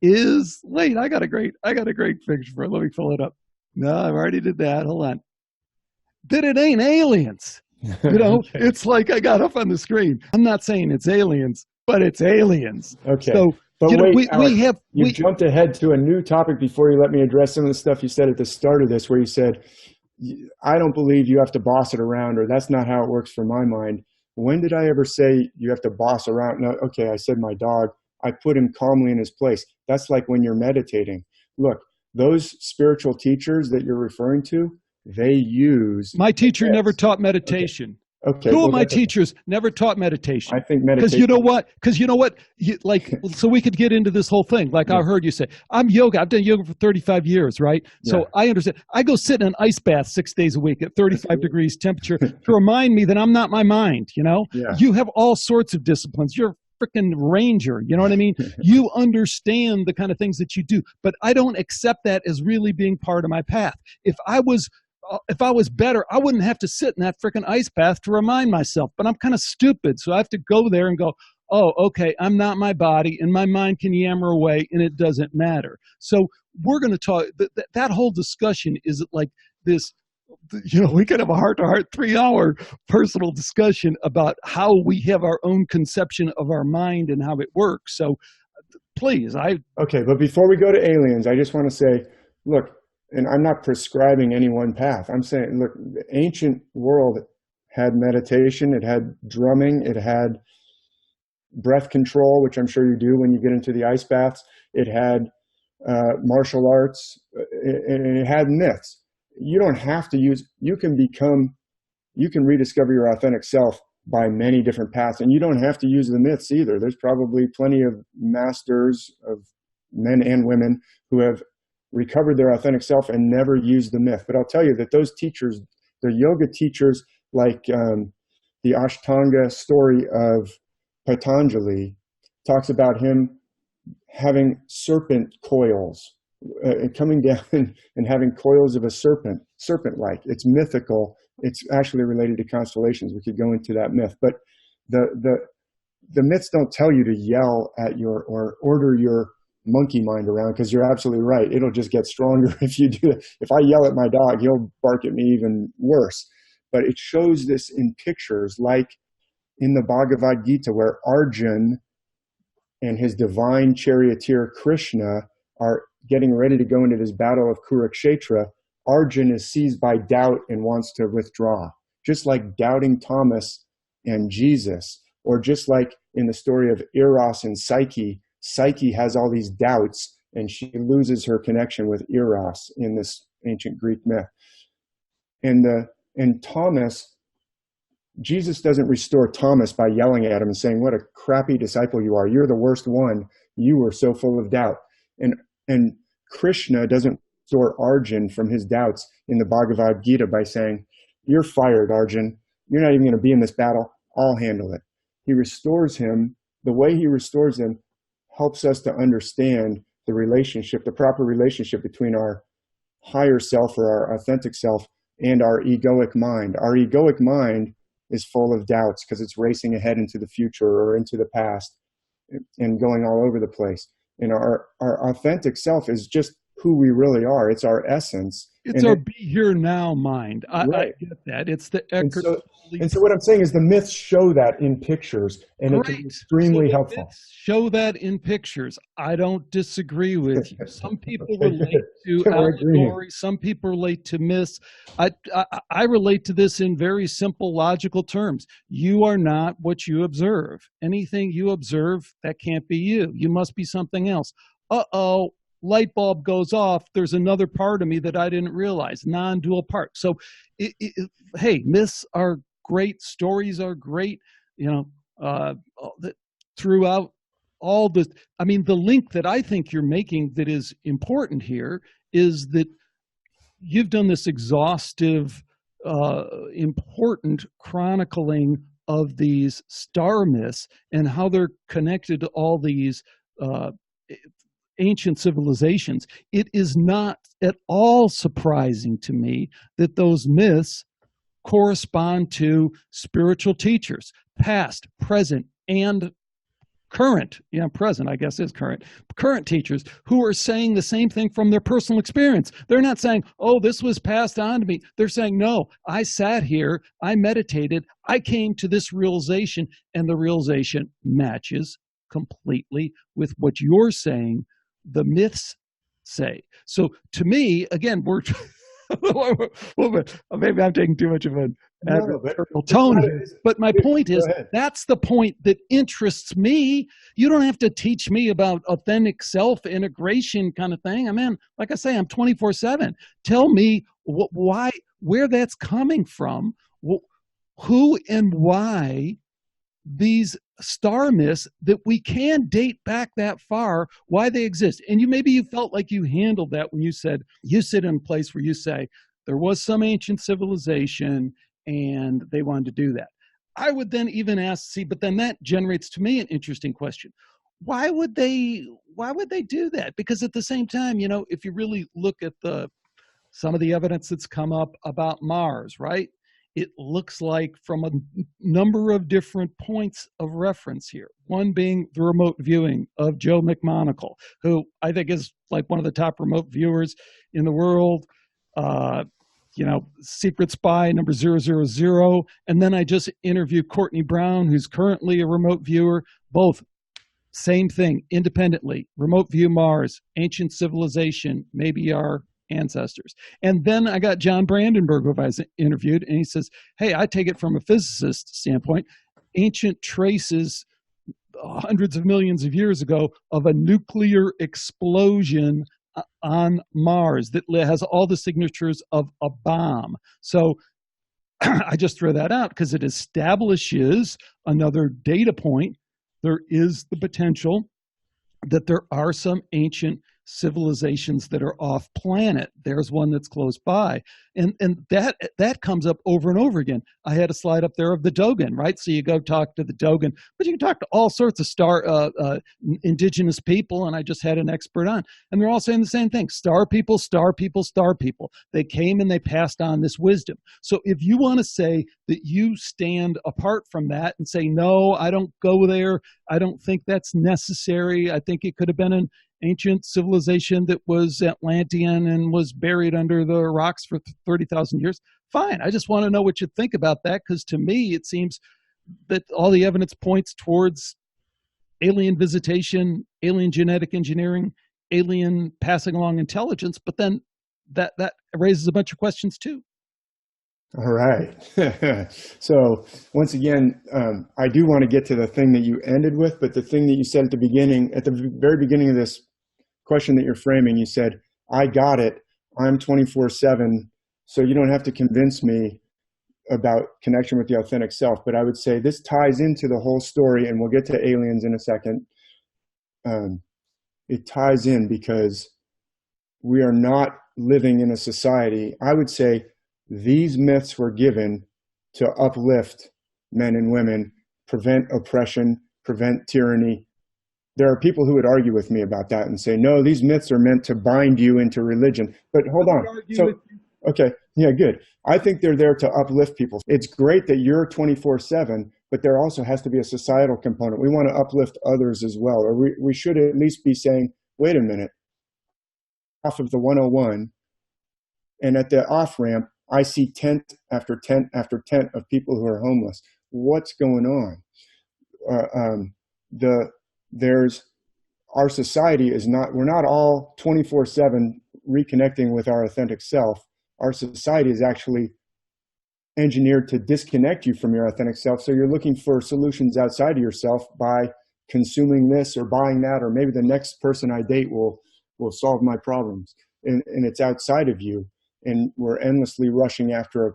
is, wait, I got a great picture for it. Let me pull it up. No, I already did that. Hold on. That it ain't aliens. Okay. It's like I got up on the screen. I'm not saying it's aliens, but it's aliens. Okay. So, But wait, Alex, you we jumped ahead to a new topic before you let me address some of the stuff you said at the start of this, where you said, I don't believe you have to boss it around, or that's not how it works for my mind. When did I ever say you have to boss around? No, okay, I said my dog. I put him calmly in his place. That's like when you're meditating. Look, those spiritual teachers that you're referring to, they use my teacher never taught meditation. Okay. Two Well, of my teachers never taught meditation. I think Because meditation. you know what? So we could get into this whole thing. Like I heard you say, I'm yoga. I've done yoga for 35 years, right? So I understand. I go sit in an ice bath 6 days a week at 35 degrees temperature to remind me that I'm not my mind. Yeah. You have all sorts of disciplines. You're a freaking ranger. You know what I mean? You understand the kind of things that you do, but I don't accept that as really being part of my path. If I was better, I wouldn't have to sit in that freaking ice bath to remind myself. But I'm kind of stupid, so I have to go there and go, oh, okay, I'm not my body, and my mind can yammer away, and it doesn't matter. So we're going to talk, that whole discussion is like this, we could have a heart-to-heart 3-hour personal discussion about how we have our own conception of our mind and how it works. So please, Okay, but before we go to aliens, I just want to say, look, and I'm not prescribing any one path. I'm saying, look, the ancient world had meditation, it had drumming, it had breath control, which I'm sure you do when you get into the ice baths. It had martial arts, and it had myths. You don't have to you can rediscover your authentic self by many different paths, and you don't have to use the myths either. There's probably plenty of masters of men and women who have recovered their authentic self and never used the myth. But I'll tell you that those teachers, the yoga teachers, like the Ashtanga story of Patanjali, talks about him having serpent coils, coming down and having coils of a serpent-like. It's mythical. It's actually related to constellations. We could go into that myth, but the myths don't tell you to yell at or order your monkey mind around, because you're absolutely right. It'll just get stronger if you do that. If I yell at my dog, he'll bark at me even worse. But it shows this in pictures, like in the Bhagavad Gita, where Arjun and his divine charioteer Krishna are getting ready to go into this battle of Kurukshetra. Arjun is seized by doubt and wants to withdraw, just like doubting Thomas and Jesus, or just like in the story of Eros and Psyche. Psyche has all these doubts, and she loses her connection with Eros in this ancient Greek myth. And Thomas, Jesus doesn't restore Thomas by yelling at him and saying, what a crappy disciple you are. You're the worst one. You were so full of doubt. And Krishna doesn't restore Arjun from his doubts in the Bhagavad Gita by saying, you're fired, Arjun. You're not even going to be in this battle. I'll handle it. He restores him. The way he restores him helps us to understand the proper relationship between our higher self, or our authentic self, and our egoic mind. Our egoic mind is full of doubts because it's racing ahead into the future or into the past and going all over the place. And our authentic self is just who we really are. It's our essence. It's our be here now mind. I get that. It's the and so what I'm saying is the myths show that in pictures, and it can be extremely helpful. Show that in pictures. I don't disagree with you. Some people relate to allegory. Some people relate to myths. I relate to this in very simple, logical terms. You are not what you observe. Anything you observe, that can't be you. You must be something else. Uh-oh. Light bulb goes off. There's another part of me that I didn't realize, non-dual part. So, hey, myths are great. Stories are great. Throughout all the, the link that I think you're making that is important here is that you've done this exhaustive, important chronicling of these star myths and how they're connected to all these ancient civilizations, it is not at all surprising to me that those myths correspond to spiritual teachers, past, present, and current, yeah, present, I guess is current teachers who are saying the same thing from their personal experience. They're not saying, oh, this was passed on to me. They're saying, no, I sat here, I meditated, I came to this realization, and the realization matches completely with what you're saying the myths say. So to me, again, we're maybe I'm taking too much of an adversarial tone here. But my point is, that's the point that interests me. You don't have to teach me about authentic self-integration kind of thing. I mean, like I say, I'm 24/7. Tell me why, where that's coming from, who and why these star myths that we can date back that far, why they exist. And maybe you felt like you handled that when you said you sit in a place where you say there was some ancient civilization and they wanted to do that. I would then even ask, but then that generates to me an interesting question. Why would they do that? Because at the same time, if you really look at some of the evidence that's come up about Mars, right? It looks like from a number of different points of reference here. One being the remote viewing of Joe McMonagle, who I think is like one of the top remote viewers in the world. Secret Spy number 000. And then I just interviewed Courtney Brown, who's currently a remote viewer. Both same thing, independently. Remote view Mars, ancient civilization, maybe our ancestors. And then I got John Brandenburg, who I interviewed, and he says, hey, I take it from a physicist standpoint. Ancient traces hundreds of millions of years ago of a nuclear explosion on Mars that has all the signatures of a bomb. So I just throw that out because it establishes another data point. There is the potential that there are some ancient civilizations that are off planet. There's one that's close by. And that comes up over and over again. I had a slide up there of the Dogon, right? So you go talk to the Dogon, but you can talk to all sorts of indigenous people. And I just had an expert on, and they're all saying the same thing. Star people, star people, star people. They came and they passed on this wisdom. So if you want to say that you stand apart from that and say, no, I don't go there, I don't think that's necessary, I think it could have been an ancient civilization that was Atlantean and was buried under the rocks for 30,000 years, fine. I just want to know what you think about that, because to me, it seems that all the evidence points towards alien visitation, alien genetic engineering, alien passing along intelligence, but then that raises a bunch of questions too. All right. So once again, I do want to get to the thing that you ended with, but the thing that you said at the very beginning of this question that you're framing, you said, I got it. I'm 24/7. So you don't have to convince me about connection with the authentic self. But I would say this ties into the whole story, and we'll get to aliens in a second. It ties in because we are not living in a society. I would say these myths were given to uplift men and women, prevent oppression, prevent tyranny. There are people who would argue with me about that and say, no, these myths are meant to bind you into religion. But hold on. So, okay, yeah, good. I think they're there to uplift people. It's great that you're 24/7, but there also has to be a societal component. We want to uplift others as well. Or we should at least be saying, wait a minute, off of the 101, and at the off-ramp, I see tent after tent after tent of people who are homeless. What's going on? Our society is not, we're not all 24/7 reconnecting with our authentic self. Our society is actually engineered to disconnect you from your authentic self. So you're looking for solutions outside of yourself by consuming this or buying that, or maybe the next person I date will solve my problems. And it's outside of you. And we're endlessly rushing after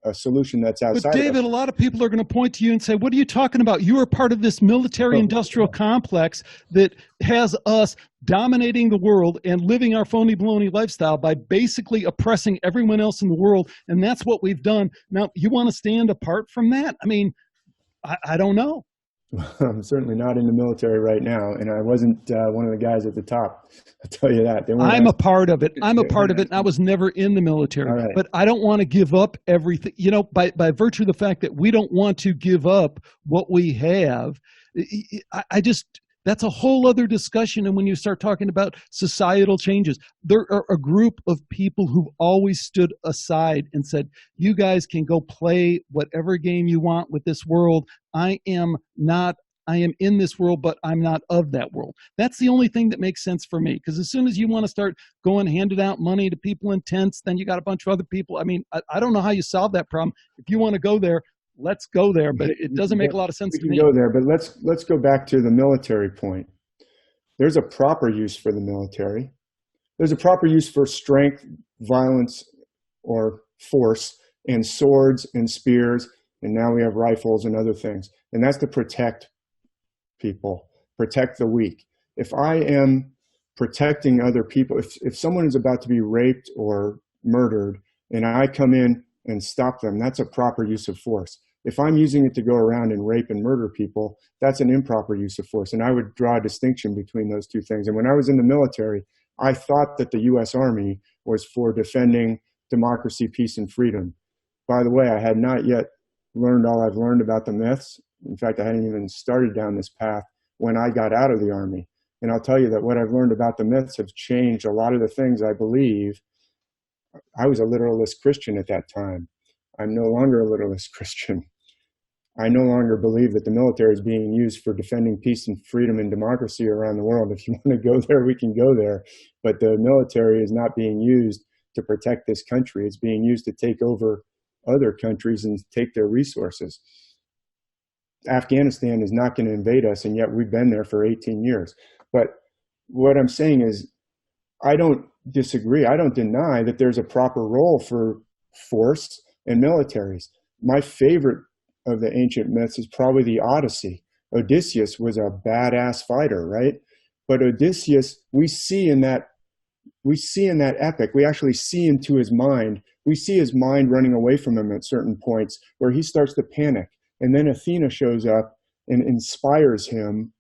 a solution that's outside. But David, a lot of people are going to point to you and say, what are you talking about? You are part of this military-industrial complex that has us dominating the world and living our phony baloney lifestyle by basically oppressing everyone else in the world. And that's what we've done. Now, you want to stand apart from that? I mean, I don't know. I'm certainly not in the military right now, and I wasn't one of the guys at the top. I'll tell you that. They weren't I'm a asking. part of it. I'm a They part weren't of it, and I asking. was never in the military. All right. But I don't want to give up everything. You know, by virtue of the fact that we don't want to give up what we have, I just that's a whole other discussion. And when you start talking about societal changes, there are a group of people who've always stood aside and said, "You guys can go play whatever game you want with this world. I am not." I am in this world, but I'm not of that world. That's the only thing that makes sense for me. Because as soon as you want to start going handing out money to people in tents, then you got a bunch of other people. I mean, I don't know how you solve that problem. If you want to go there, let's go there. But it doesn't make a lot of sense We to can me. go there, but let's go back to the military point. There's a proper use for the military. There's a proper use for strength, violence, or force, and swords and spears, and now we have rifles and other things. And that's to protect people, protect the weak. If I am protecting other people, if someone is about to be raped or murdered and I come in and stop them, that's a proper use of force. If I'm using it to go around and rape and murder people, that's an improper use of force. And I would draw a distinction between those two things. And when I was in the military, I thought that the US Army was for defending democracy, peace, and freedom. By the way, I had not yet learned all I've learned about the myths. In fact, I hadn't even started down this path when I got out of the Army. And I'll tell you that what I've learned about the myths have changed a lot of the things I believe. I was a literalist Christian at that time. I'm no longer a literalist Christian. I no longer believe that the military is being used for defending peace and freedom and democracy around the world. If you want to go there, we can go there. But the military is not being used to protect this country. It's being used to take over other countries and take their resources. Afghanistan is not going to invade us, and yet we've been there for 18 years. But what I'm saying is, I don't disagree. I don't deny that there's a proper role for force and militaries. My favorite of the ancient myths is probably the Odyssey. Odysseus was a badass fighter, right? But Odysseus, we see in that epic, we actually see into his mind. We see his mind running away from him at certain points where he starts to panic. And then Athena shows up and inspires him,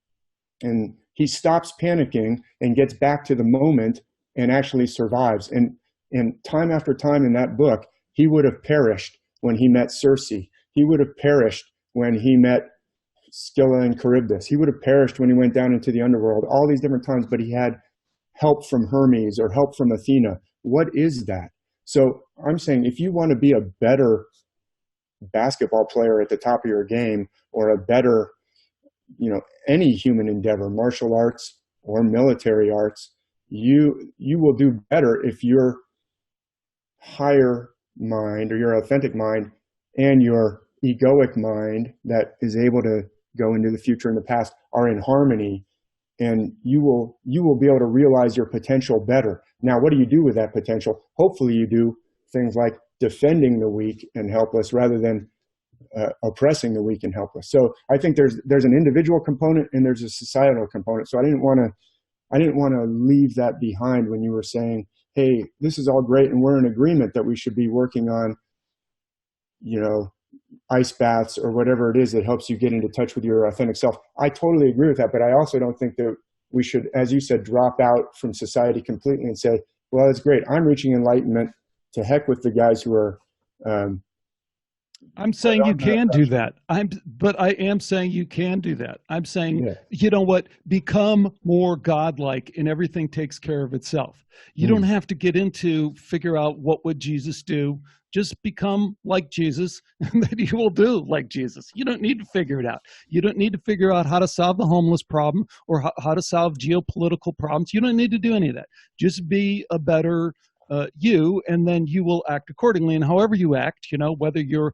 and he stops panicking and gets back to the moment and actually survives. And time after time in that book, he would have perished when he met Circe. He would have perished when he met Scylla and Charybdis. He would have perished when he went down into the underworld, all these different times, but he had help from Hermes or help from Athena. What is that? So I'm saying, if you want to be a better basketball player at the top of your game, or a better, any human endeavor, martial arts or military arts, you will do better if your higher mind, or your authentic mind, and your egoic mind that is able to go into the future and the past are in harmony, and you will be able to realize your potential better. Now, what do you do with that potential? Hopefully you do things like defending the weak and helpless rather than oppressing the weak and helpless. So I think there's an individual component and there's a societal component. So I didn't want to leave that behind when you were saying, hey, this is all great and we're in agreement that we should be working on, ice baths or whatever it is that helps you get into touch with your authentic self. I totally agree with that, but I also don't think that we should, as you said, drop out from society completely and say, well, it's great, I'm reaching enlightenment, to heck with the guys who are I'm saying you can do that. But I am saying you can do that. I'm saying, yeah. you know what? Become more godlike, and everything takes care of itself. You don't have to get into figure out what would Jesus do. Just become like Jesus, and then you will do like Jesus. You don't need to figure it out. You don't need to figure out how to solve the homeless problem or how to solve geopolitical problems. You don't need to do any of that. Just be a better you, and then you will act accordingly. And however you act, whether you're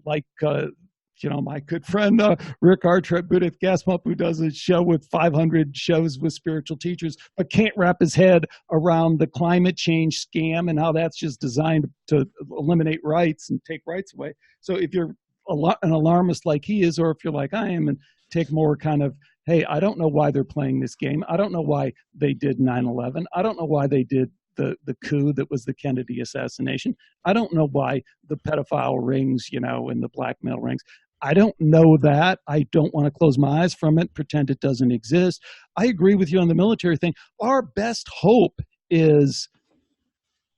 like my good friend Rick Archer at Buddhist Gas Pump, who does a show with 500 shows with spiritual teachers, but can't wrap his head around the climate change scam and how that's just designed to eliminate rights and take rights away. So if you're an alarmist like he is, or if you're like I am and take more kind of, hey, I don't know why they're playing this game. I don't know why they did 9/11. I don't know why they did the coup that was the Kennedy assassination. I don't know why the pedophile rings, and the blackmail rings. I don't know that. I don't want to close my eyes from it, pretend it doesn't exist. I agree with you on the military thing. Our best hope is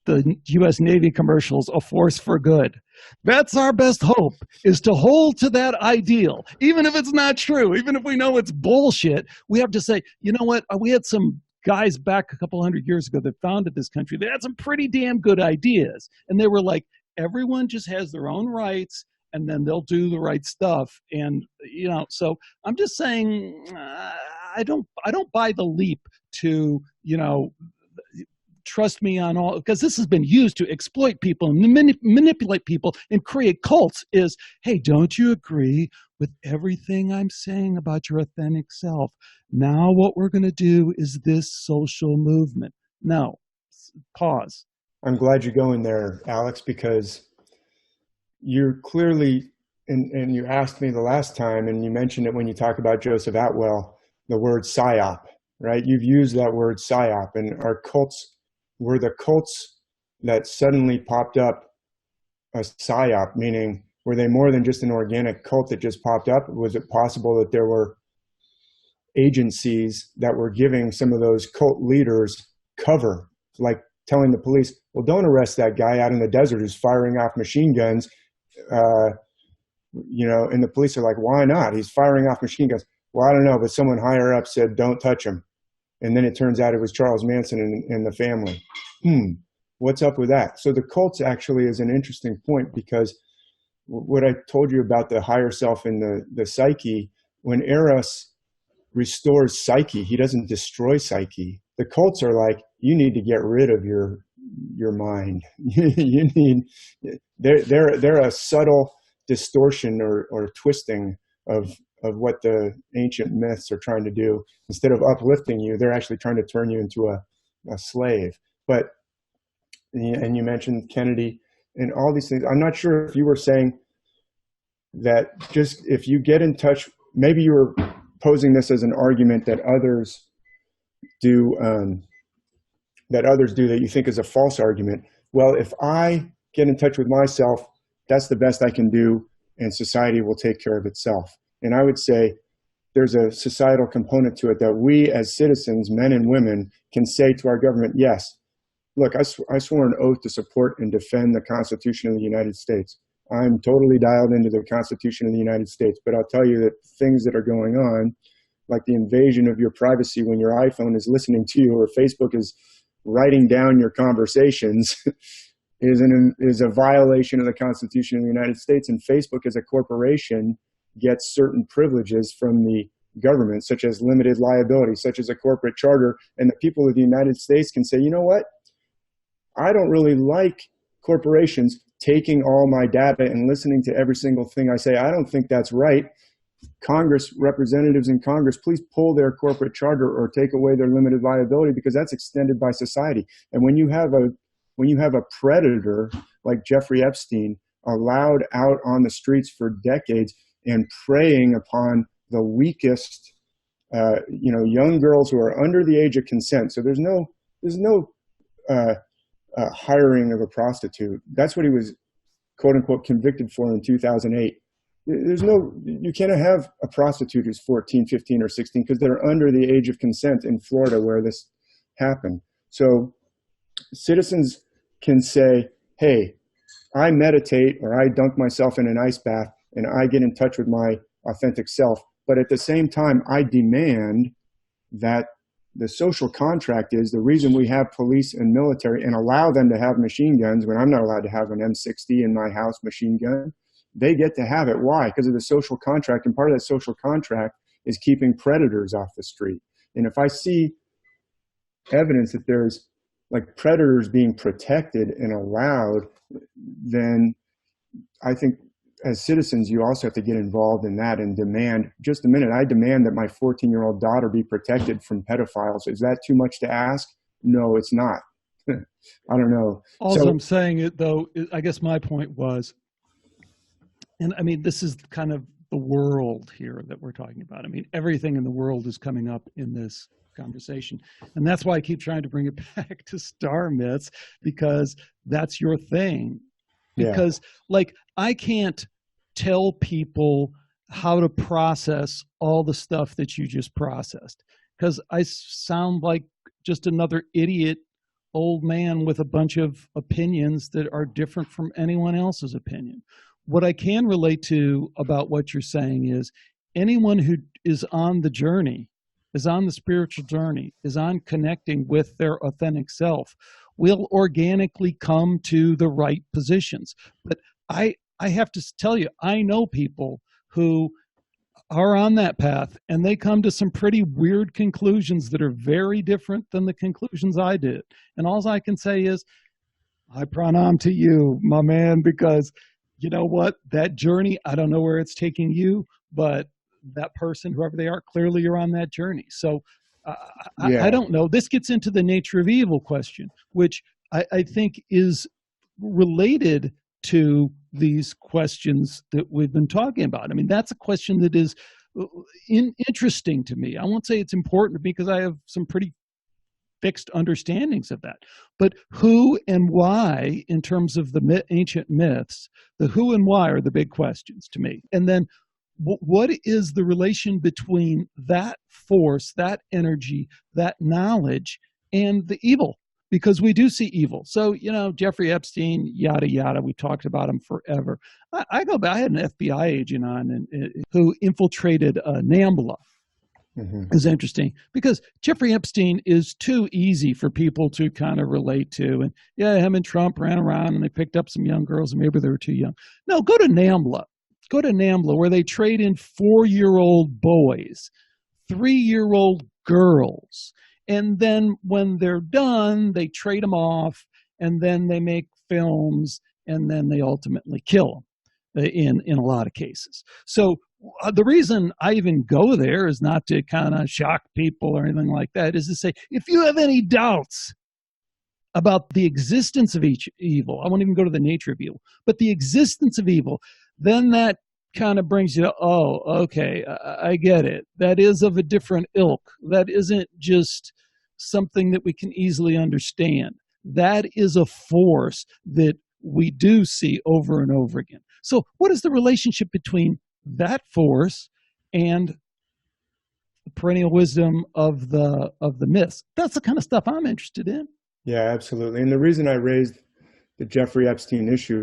the U.S. Navy commercials, a force for good. That's our best hope, is to hold to that ideal. Even if it's not true, even if we know it's bullshit, we have to say, you know what? We had some guys back a couple hundred years ago that founded this country. They had some pretty damn good ideas. And they were like, everyone just has their own rights and then they'll do the right stuff. And, so I'm just saying, I don't buy the leap to, trust me on all, because this has been used to exploit people and manipulate people and create cults. Is, hey, don't you agree with everything I'm saying about your authentic self? Now what we're going to do is this social movement. No, pause. I'm glad you're going there, Alex, because you're clearly, and you asked me the last time, and you mentioned it when you talk about Joseph Atwell, the word psyop, right? You've used that word psyop, and our cults were the cults that suddenly popped up a psyop, meaning were they more than just an organic cult that just popped up? Was it possible that there were agencies that were giving some of those cult leaders cover, like telling the police, well, don't arrest that guy out in the desert who's firing off machine guns, and the police are like, why not? He's firing off machine guns. Well, I don't know, but someone higher up said, don't touch him. And then it turns out it was Charles Manson and the family. What's up with that? So the cults actually is an interesting point, because what I told you about the higher self and the psyche, when Eros restores psyche, he doesn't destroy psyche. The cults are like, you need to get rid of your mind. They're a subtle distortion or twisting of what the ancient myths are trying to do. Instead of uplifting you, they're actually trying to turn you into a slave. But, and you mentioned Kennedy and all these things. I'm not sure if you were saying that just if you get in touch, maybe you were posing this as an argument that others do, that you think is a false argument. Well, if I get in touch with myself, that's the best I can do, and society will take care of itself. And I would say there's a societal component to it that we as citizens, men and women, can say to our government, yes, look, I swore an oath to support and defend the Constitution of the United States. I'm totally dialed into the Constitution of the United States, but I'll tell you that things that are going on, like the invasion of your privacy when your iPhone is listening to you or Facebook is writing down your conversations, is a violation of the Constitution of the United States. And Facebook as a corporation gets certain privileges from the government, such as limited liability, such as a corporate charter. And the people of the United States can say, you know what? I don't really like corporations taking all my data and listening to every single thing I say. I don't think that's right. Congress, representatives in Congress, please pull their corporate charter or take away their limited liability, because that's extended by society. And when you have a predator like Jeffrey Epstein allowed out on the streets for decades and preying upon the weakest, young girls who are under the age of consent. So there's no hiring of a prostitute. That's what he was, quote unquote, convicted for in 2008. You can't have a prostitute who's 14, 15, or 16 because they're under the age of consent in Florida where this happened. So citizens can say, hey, I meditate or I dunk myself in an ice bath and I get in touch with my authentic self. But at the same time, I demand that the social contract is the reason we have police and military and allow them to have machine guns when I'm not allowed to have an M60 in my house machine gun. They get to have it. Why? Because of the social contract. And part of that social contract is keeping predators off the street. And if I see evidence that there's like predators being protected and allowed, then I think as citizens, you also have to get involved in that and demand, just a minute, I demand that my 14-year-old daughter be protected from pedophiles. Is that too much to ask? No, it's not. I don't know. Also, I'm saying it, though, I guess my point was, and I mean, this is kind of the world here that we're talking about. I mean, everything in the world is coming up in this conversation. And that's why I keep trying to bring it back to star myths, because that's your thing. Because like, I can't tell people how to process all the stuff that you just processed, because I sound like just another idiot old man with a bunch of opinions that are different from anyone else's opinion. What I can relate to about what you're saying is anyone who is on the journey, is on the spiritual journey, is on connecting with their authentic self, will organically come to the right positions. But I have to tell you, I know people who are on that path and they come to some pretty weird conclusions that are very different than the conclusions I did. And all I can say is, I pranam to you, my man, because you know what? That journey, I don't know where it's taking you, but that person, whoever they are, clearly you're on that journey. So uh, I Yeah, don't know. This gets into the nature of evil question, which I think is related to these questions that we've been talking about. I mean, that's a question that is interesting to me. I won't say it's important because I have some pretty fixed understandings of that. But who and why, in terms of the ancient myths, the who and why are the big questions to me. And then what is the relation between that force, that energy, that knowledge, and the evil? Because we do see evil. So, Jeffrey Epstein, yada, yada, we talked about him forever. I go back, I had an FBI agent on who infiltrated NAMBLA. hmm, Is interesting because Jeffrey Epstein is too easy for people to kind of relate to. And yeah, him and Trump ran around and they picked up some young girls and maybe they were too young. No, go to NAMBLA. Go to NAMBLA where they trade in 4-year-old boys, 3-year-old girls. And then when they're done, they trade them off and then they make films and then they ultimately kill them in a lot of cases. So the reason I even go there is not to kind of shock people or anything like that, is to say, if you have any doubts about the existence of each evil, I won't even go to the nature of evil, but the existence of evil, then that kind of brings you to, oh, okay, I get it. That is of a different ilk. That isn't just something that we can easily understand. That is a force that we do see over and over again. So, what is the relationship between that force and the perennial wisdom of the myths? That's the kind of stuff I'm interested in. yeah, absolutely. And the reason I raised the Jeffrey Epstein issue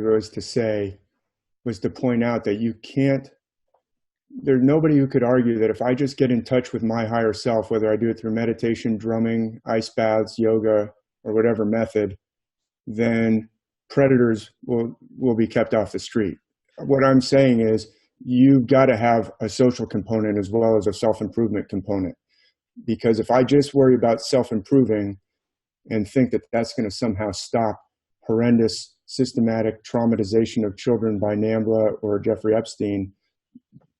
was to point out that you can't. There's nobody who could argue that if I just get in touch with my higher self, whether I do it through meditation, drumming, ice baths, yoga, or whatever method, then predators will be kept off the street. What I'm saying is you've got to have a social component as well as a self-improvement component. Because if I just worry about self-improving and think that that's going to somehow stop horrendous systematic traumatization of children by NAMBLA or Jeffrey Epstein,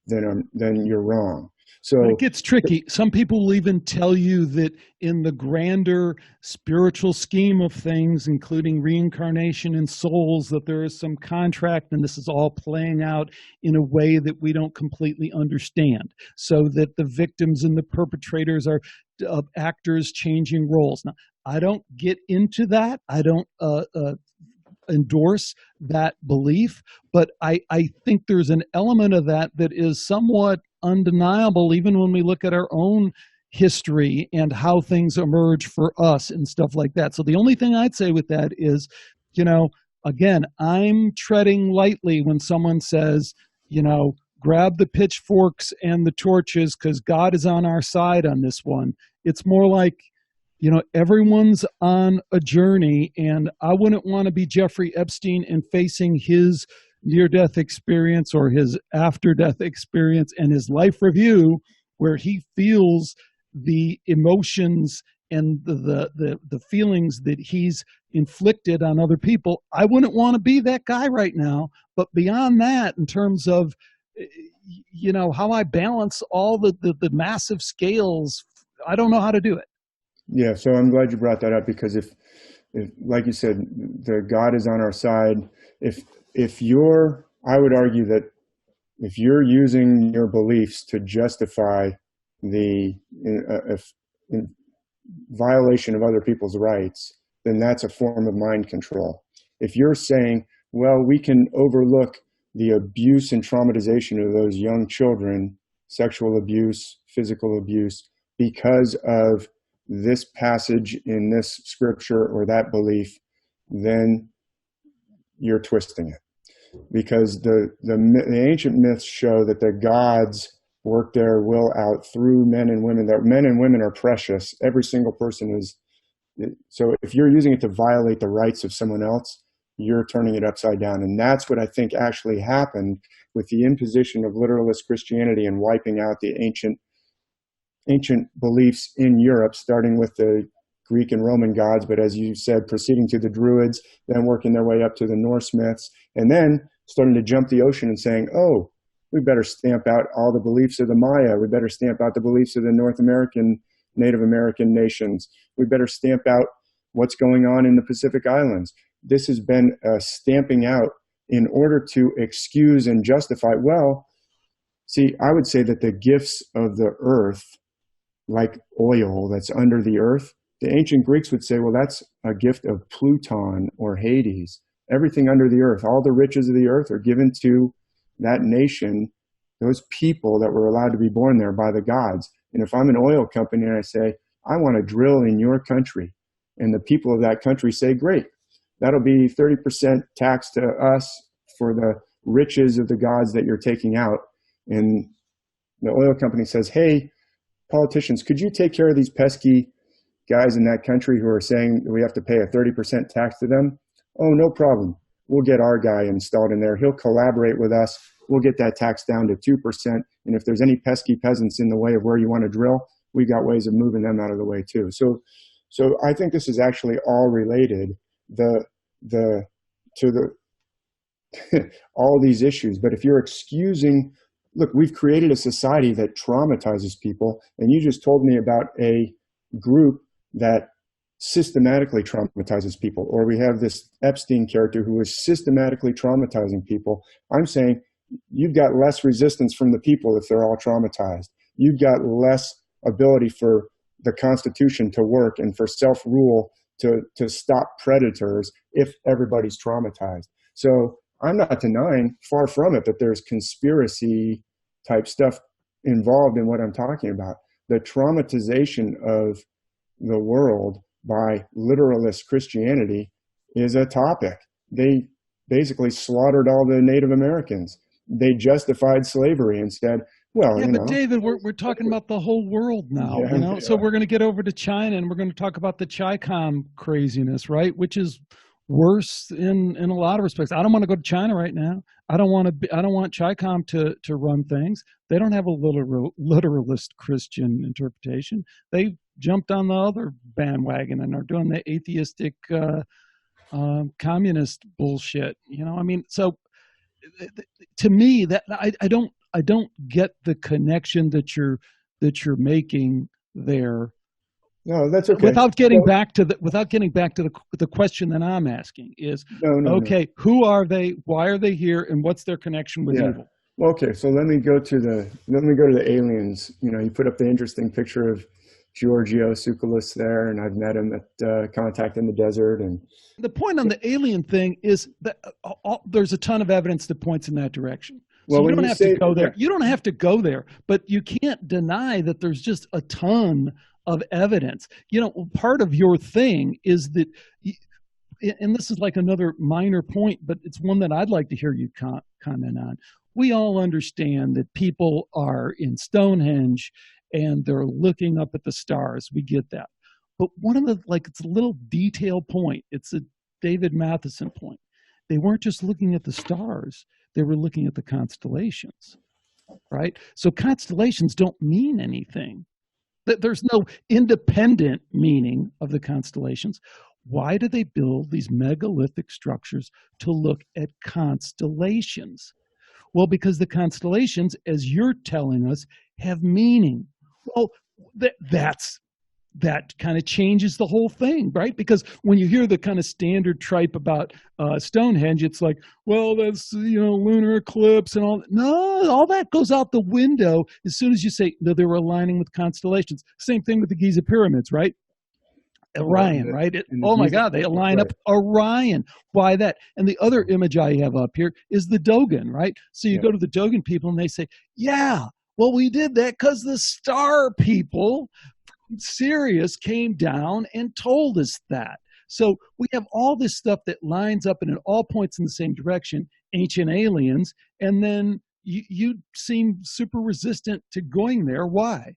then you're wrong. But it So gets tricky. Some people will even tell you that in the grander spiritual scheme of things, including reincarnation and souls, that there is some contract and this is all playing out in a way that we don't completely understand, so that the victims and the perpetrators are actors changing roles. Now, I don't get into that. I don't endorse that belief, but I think there's an element of that that is somewhat undeniable, even when we look at our own history and how things emerge for us and stuff like that. So the only thing I'd say with that is, again, I'm treading lightly when someone says, grab the pitchforks and the torches because God is on our side on this one. It's more like, everyone's on a journey, and I wouldn't want to be Jeffrey Epstein and facing his near death experience or his after death experience and his life review where he feels the emotions and the feelings that he's inflicted on other people. I wouldn't want to be that guy right now. But beyond that, in terms of how I balance all the massive scales, I don't know how to do it. yeah, so I'm glad you brought that up because if like you said, the God is on our side. If you're, I would argue that if you're using your beliefs to justify the in violation of other people's rights, then that's a form of mind control. If you're saying, well, we can overlook the abuse and traumatization of those young children, sexual abuse, physical abuse, because of this passage in this scripture or that belief, then you're twisting it. Because the ancient myths show that the gods work their will out through men and women, that men and women are precious. Every single person is. So if you're using it to violate the rights of someone else, you're turning it upside down. And that's what I think actually happened with the imposition of literalist Christianity and wiping out the ancient beliefs in Europe, starting with the Greek and Roman gods, but as you said, proceeding to the Druids, then working their way up to the Norse myths, and then starting to jump the ocean and saying, oh, we better stamp out all the beliefs of the Maya. We better stamp out the beliefs of the North American, Native American nations. We better stamp out what's going on in the Pacific Islands. This has been a stamping out in order to excuse and justify. Well, see, I would say that the gifts of the earth, like oil that's under the earth, the ancient Greeks would say, well, that's a gift of Pluton or Hades. Everything under the earth, all the riches of the earth are given to that nation, those people that were allowed to be born there by the gods. And if I'm an oil company and I say, I want to drill in your country, and the people of that country say, great, that'll be 30% tax to us for the riches of the gods that you're taking out. And the oil company says, hey, politicians, could you take care of these pesky guys in that country who are saying we have to pay a 30% tax to them? Oh, no problem. We'll get our guy installed in there. He'll collaborate with us. We'll get that tax down to 2%. And if there's any pesky peasants in the way of where you want to drill, we've got ways of moving them out of the way too. So I think this is actually all related all these issues. But if you're excusing, look, we've created a society that traumatizes people. And you just told me about a group that systematically traumatizes people, or we have this Epstein character who is systematically traumatizing people. I'm saying you've got less resistance from the people if they're all traumatized. You've got less ability for the Constitution to work and for self-rule to stop predators if everybody's traumatized. So I'm not denying, far from it, that there's conspiracy type stuff involved in what I'm talking about. The traumatization of the world by literalist Christianity is a topic. They basically slaughtered all the Native Americans. They justified slavery and said, well, yeah, but David, we're talking about the whole world now, Yeah. So we're going to get over to China and we're going to talk about the Chi-Com craziness, right? Which is worse in a lot of respects. I don't want to go to China right now. I don't want Chi-Com to run things. They don't have a literalist Christian interpretation. They jumped on the other bandwagon and are doing the atheistic communist bullshit. So to me, that I don't get the connection that you're making there. No, that's okay. Without getting back to the question that I'm asking is, no. Who are they? Why are they here? And what's their connection with evil? Well, okay, so let me go to the aliens. You put up the interesting picture of Giorgio Tsoukalos there, and I've met him at Contact in the Desert. And the point on the alien thing is that there's a ton of evidence that points in that direction. So you don't have to go there. You don't have to go there, but you can't deny that there's just a ton of evidence. Part of your thing is that, and this is like another minor point, but it's one that I'd like to hear you comment on. We all understand that people are in Stonehenge and they're looking up at the stars. We get that. But one of it's a little detail point. It's a David Mathisen point. They weren't just looking at the stars. They were looking at the constellations, right? So constellations don't mean anything. There's no independent meaning of the constellations. Why do they build these megalithic structures to look at constellations? Well, because the constellations, as you're telling us, have meaning. Well, that kind of changes the whole thing, right? Because when you hear the kind of standard tripe about Stonehenge, it's like, well, that's, lunar eclipse and all. No, all that goes out the window as soon as you say that they were aligning with constellations. Same thing with the Giza pyramids, right? Well, Orion, right? in the Oh my Giza, God, they line right? up Orion. Why that? And the other Yeah, image I have up here is the Dogon, right? So you yeah, go to the Dogon people and they say, yeah, well, we did that because the star people from Sirius came down and told us that. So we have all this stuff that lines up and it all points in the same direction, ancient aliens, and then you seem super resistant to going there. Why?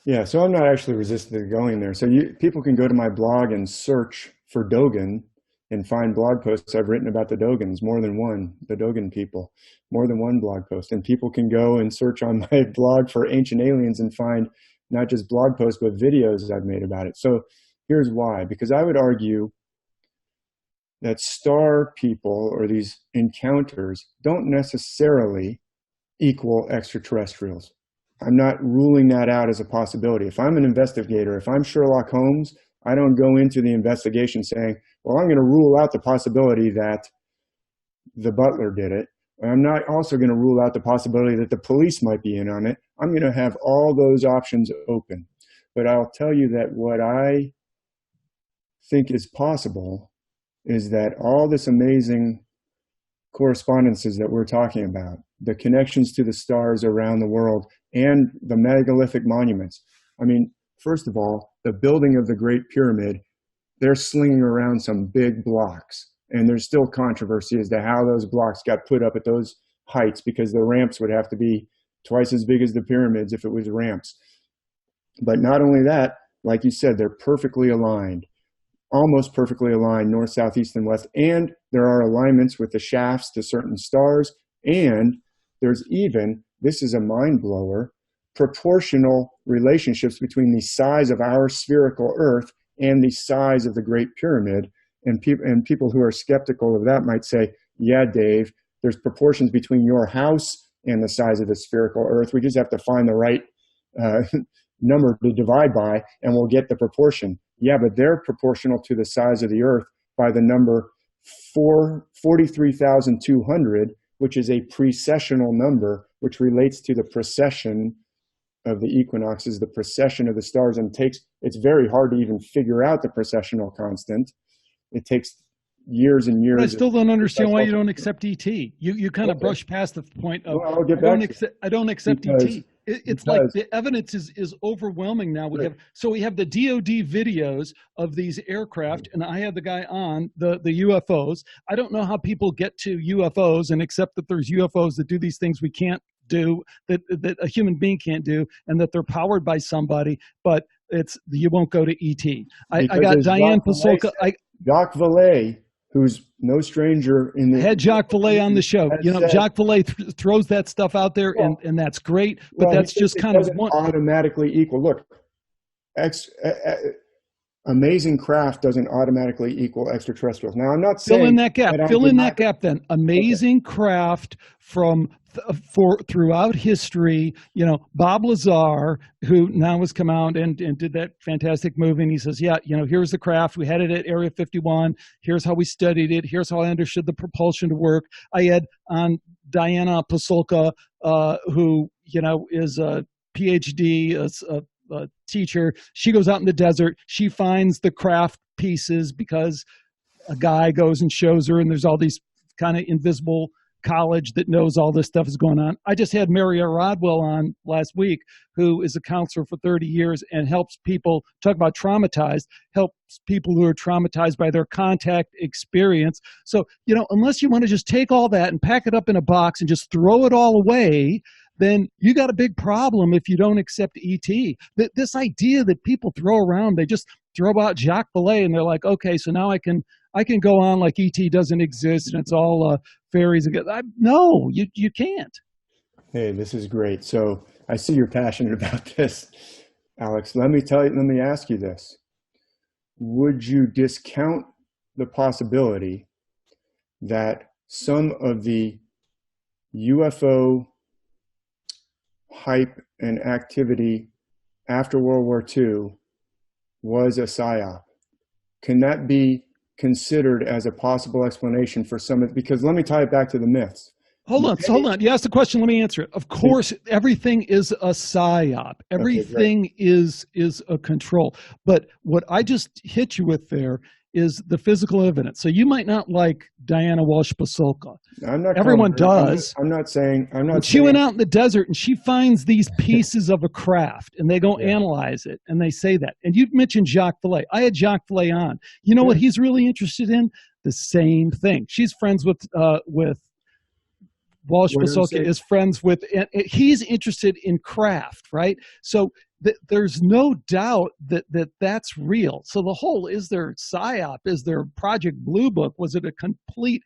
yeah. So I'm not actually resistant to going there. So people can go to my blog and search for Dogen and find blog posts I've written about the Dogons, more than one, the Dogon people, more than one blog post. And people can go and search on my blog for ancient aliens and find not just blog posts, but videos I've made about it. So here's why. Because I would argue that star people or these encounters don't necessarily equal extraterrestrials. I'm not ruling that out as a possibility. If I'm an investigator, if I'm Sherlock Holmes, I don't go into the investigation saying, well, I'm going to rule out the possibility that the butler did it. I'm not also going to rule out the possibility that the police might be in on it. I'm going to have all those options open. But I'll tell you that what I think is possible is that all this amazing correspondences that we're talking about, the connections to the stars around the world, and the megalithic monuments. I mean, first of all, the building of the Great Pyramid, they're slinging around some big blocks. And there's still controversy as to how those blocks got put up at those heights, because the ramps would have to be twice as big as the pyramids if it was ramps. But not only that, like you said, they're perfectly aligned, almost perfectly aligned, north, south, east, and west. And there are alignments with the shafts to certain stars. And there's even, this is a mind blower, proportional relationships between the size of our spherical Earth and the size of the Great Pyramid. And people who are skeptical of that might say, yeah, Dave, there's proportions between your house and the size of the spherical Earth. We just have to find the right number to divide by, and we'll get the proportion. Yeah, but they're proportional to the size of the Earth by the number 43,200, which is a precessional number, which relates to the precession of the equinoxes, the precession of the stars, and it's very hard to even figure out the precessional constant. It takes years and But I years. still don't understand why you don't accept ET. You kind of brush past the point of well, I'll get back to I don't accept because, ET. It's like the evidence is overwhelming now. We have the DoD videos of these aircraft, and I had the guy on the UFOs. I don't know how people get to UFOs and accept that there's UFOs that do these things we can't do, that a human being can't do, and that they're powered by somebody. But you won't go to ET. I got Diane Pasulka. Jacques Vallée, who's no stranger in the... I had Jacques Vallée on the show. Jacques Vallée throws that stuff out there, and that's great, but that's just kind of one... automatically equal. Look, amazing craft doesn't automatically equal extraterrestrials. Now, I'm not saying... Fill in that gap. Fill in that gap then. Amazing craft throughout history. Bob Lazar, who now has come out and did that fantastic movie, and he says, yeah, here's the craft. We had it at Area 51. Here's how we studied it. Here's how I understood the propulsion to work. I had on Diana Pasulka, who, is a PhD, a teacher. She goes out in the desert. She finds the craft pieces because a guy goes and shows her, and there's all these kind of invisible college that knows all this stuff is going on. I just had Maria Rodwell on last week, who is a counselor for 30 years and helps people, talk about traumatized, helps people who are traumatized by their contact experience. So, unless you want to just take all that and pack it up in a box and just throw it all away, then you got a big problem if you don't accept ET. This idea that people throw around, they just throw out Jacques Vallée and they're like, okay, so now I can go on like ET doesn't exist and it's all fairies. No, you can't. Hey, this is great. So I see you're passionate about this, Alex. Let me ask you this. Would you discount the possibility that some of the UFO hype and activity after World War II was a psyop? Can that be considered as a possible explanation for some of it? Because let me tie it back to the myths. Hold on. So hold on. You asked the question. Let me answer it. Of course, everything is a psyop. Everything is a control. But what I just hit you with there is the physical evidence. So you might not like Diana Walsh Pasulka. Everyone does. I'm not saying. But she went out in the desert and she finds these pieces of a craft, and they go analyze it, and they say that. And you mentioned Jacques Vallée. I had Jacques Vallée on. You know what he's really interested in? The same thing. She's friends with Walsh Pasulka is friends with, and he's interested in craft, right? So there's no doubt that that's real. So the whole, is there PSYOP? Is there Project Blue Book? Was it a complete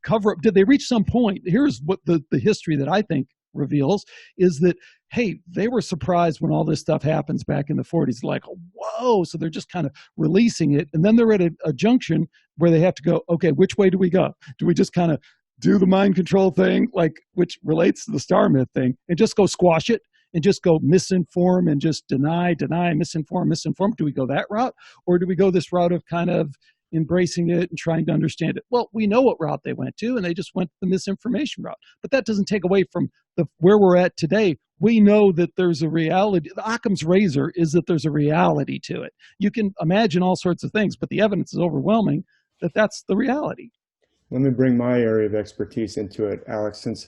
cover up? Did they reach some point? Here's what the history that I think reveals is that, hey, they were surprised when all this stuff happens back in the 40s, like, whoa. So they're just kind of releasing it. And then they're at a junction where they have to go, okay, which way do we go? Do we just kind of do the mind control thing, like, which relates to the star myth thing, and just go squash it and just go misinform and just deny, misinform? Do we go that route? Or do we go this route of kind of embracing it and trying to understand it? Well, we know what route they went to, and they just went the misinformation route. But that doesn't take away from where we're at today. We know that there's a reality. The Occam's razor is that there's a reality to it. You can imagine all sorts of things, but the evidence is overwhelming that that's the reality. Let me bring my area of expertise into it, Alex, since,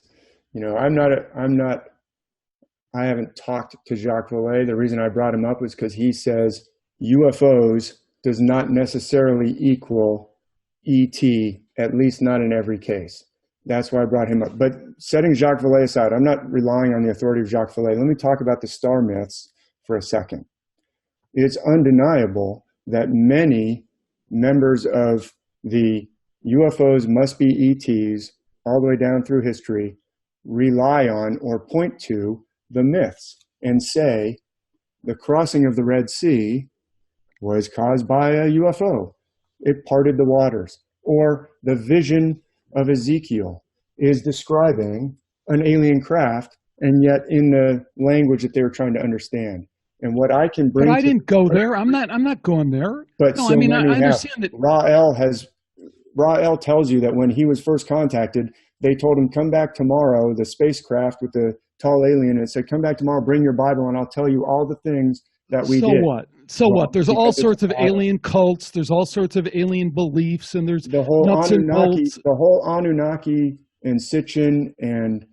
I haven't talked to Jacques Vallée. The reason I brought him up was because he says UFOs does not necessarily equal ET, at least not in every case. That's why I brought him up. But setting Jacques Vallée aside, I'm not relying on the authority of Jacques Vallée. Let me talk about the star myths for a second. It's undeniable that many members of the UFOs must be ETs all the way down through history rely on or point to the myths and say the crossing of the Red Sea was caused by a UFO. It parted the waters. Or the vision of Ezekiel is describing an alien craft, and yet in the language that they were trying to understand. And what I can bring, but I didn't go there. I'm not going there. But no, so I mean, I understand that. Rael tells you that when he was first contacted, they told him, come back tomorrow, the spacecraft with the tall alien, and said, come back tomorrow, bring your Bible, and I'll tell you all the things that we did. So what? There's all sorts of alien cults. There's all sorts of alien beliefs, and there's the whole nuts and bolts. The whole Anunnaki and Sitchin and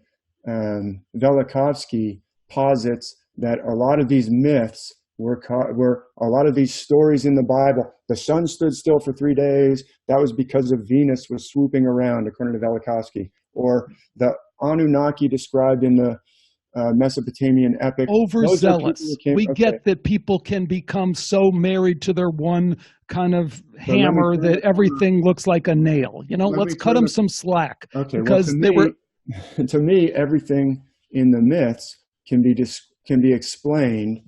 Velikovsky posits that a lot of these myths were a lot of these stories in the Bible. The sun stood still for 3 days. That was because of Venus was swooping around, according to Velikovsky. Or the Anunnaki described in the Mesopotamian epic. Overzealous. We get that people can become so married to their one kind of hammer that everything looks like a nail. Let's cut them some slack. Okay, because to me, everything in the myths can be explained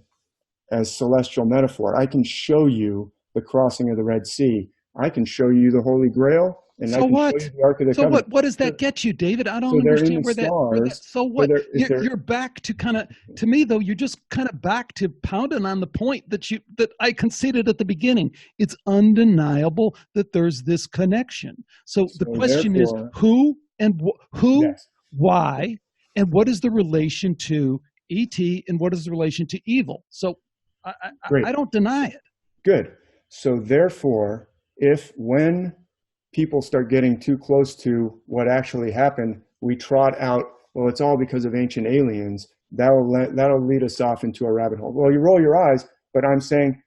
as celestial metaphor. I can show you the crossing of the Red Sea. I can show you the Holy Grail. And so what? Show you the Ark of the Covenant. What does that get you, David? I don't understand where that. So what? You're back to to me though. You're just kind of back to pounding on the point that I conceded at the beginning. It's undeniable that there's this connection. So the question is who and why, and what is the relation to ET, and what is the relation to evil? So I don't deny it. Good. So therefore, when people start getting too close to what actually happened, we trot out, well, it's all because of ancient aliens. That'll lead us off into a rabbit hole. Well, you roll your eyes, but I'm saying,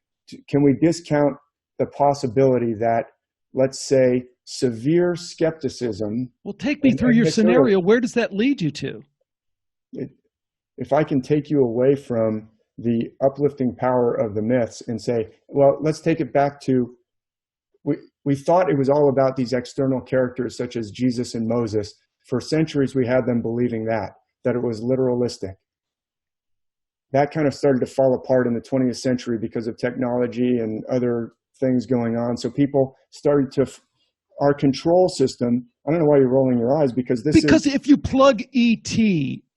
can we discount the possibility that, let's say, severe skepticism? Well, take me through your scenario. Where does that lead you to? If I can take you away from the uplifting power of the myths and say, well, let's take it back to, we thought it was all about these external characters such as Jesus and Moses. For centuries, we had them believing that it was literalistic. That kind of started to fall apart in the 20th century because of technology and other things going on. So people started to, our control system, I don't know why you're rolling your eyes, because if you plug ET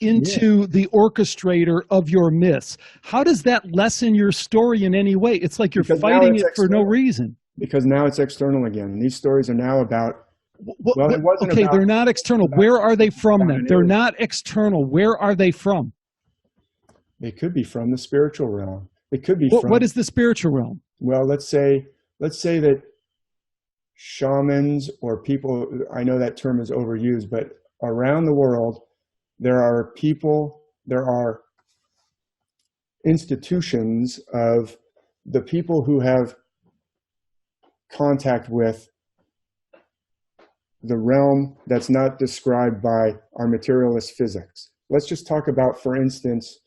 into the orchestrator of your myths, how does that lessen your story in any way? It's like you're fighting it for no reason. Because now it's external again. And these stories are now about Well, it wasn't Okay, about, they're not external. Where are they from then? an They're area. not external. Where are they from? They could be from the spiritual realm. It could be What from, is the spiritual realm? well, let's say that shamans or people, I know that term is overused, but around the world, there are people, there are institutions of the people who have contact with the realm that's not described by our materialist physics. Let's just talk about, for instance,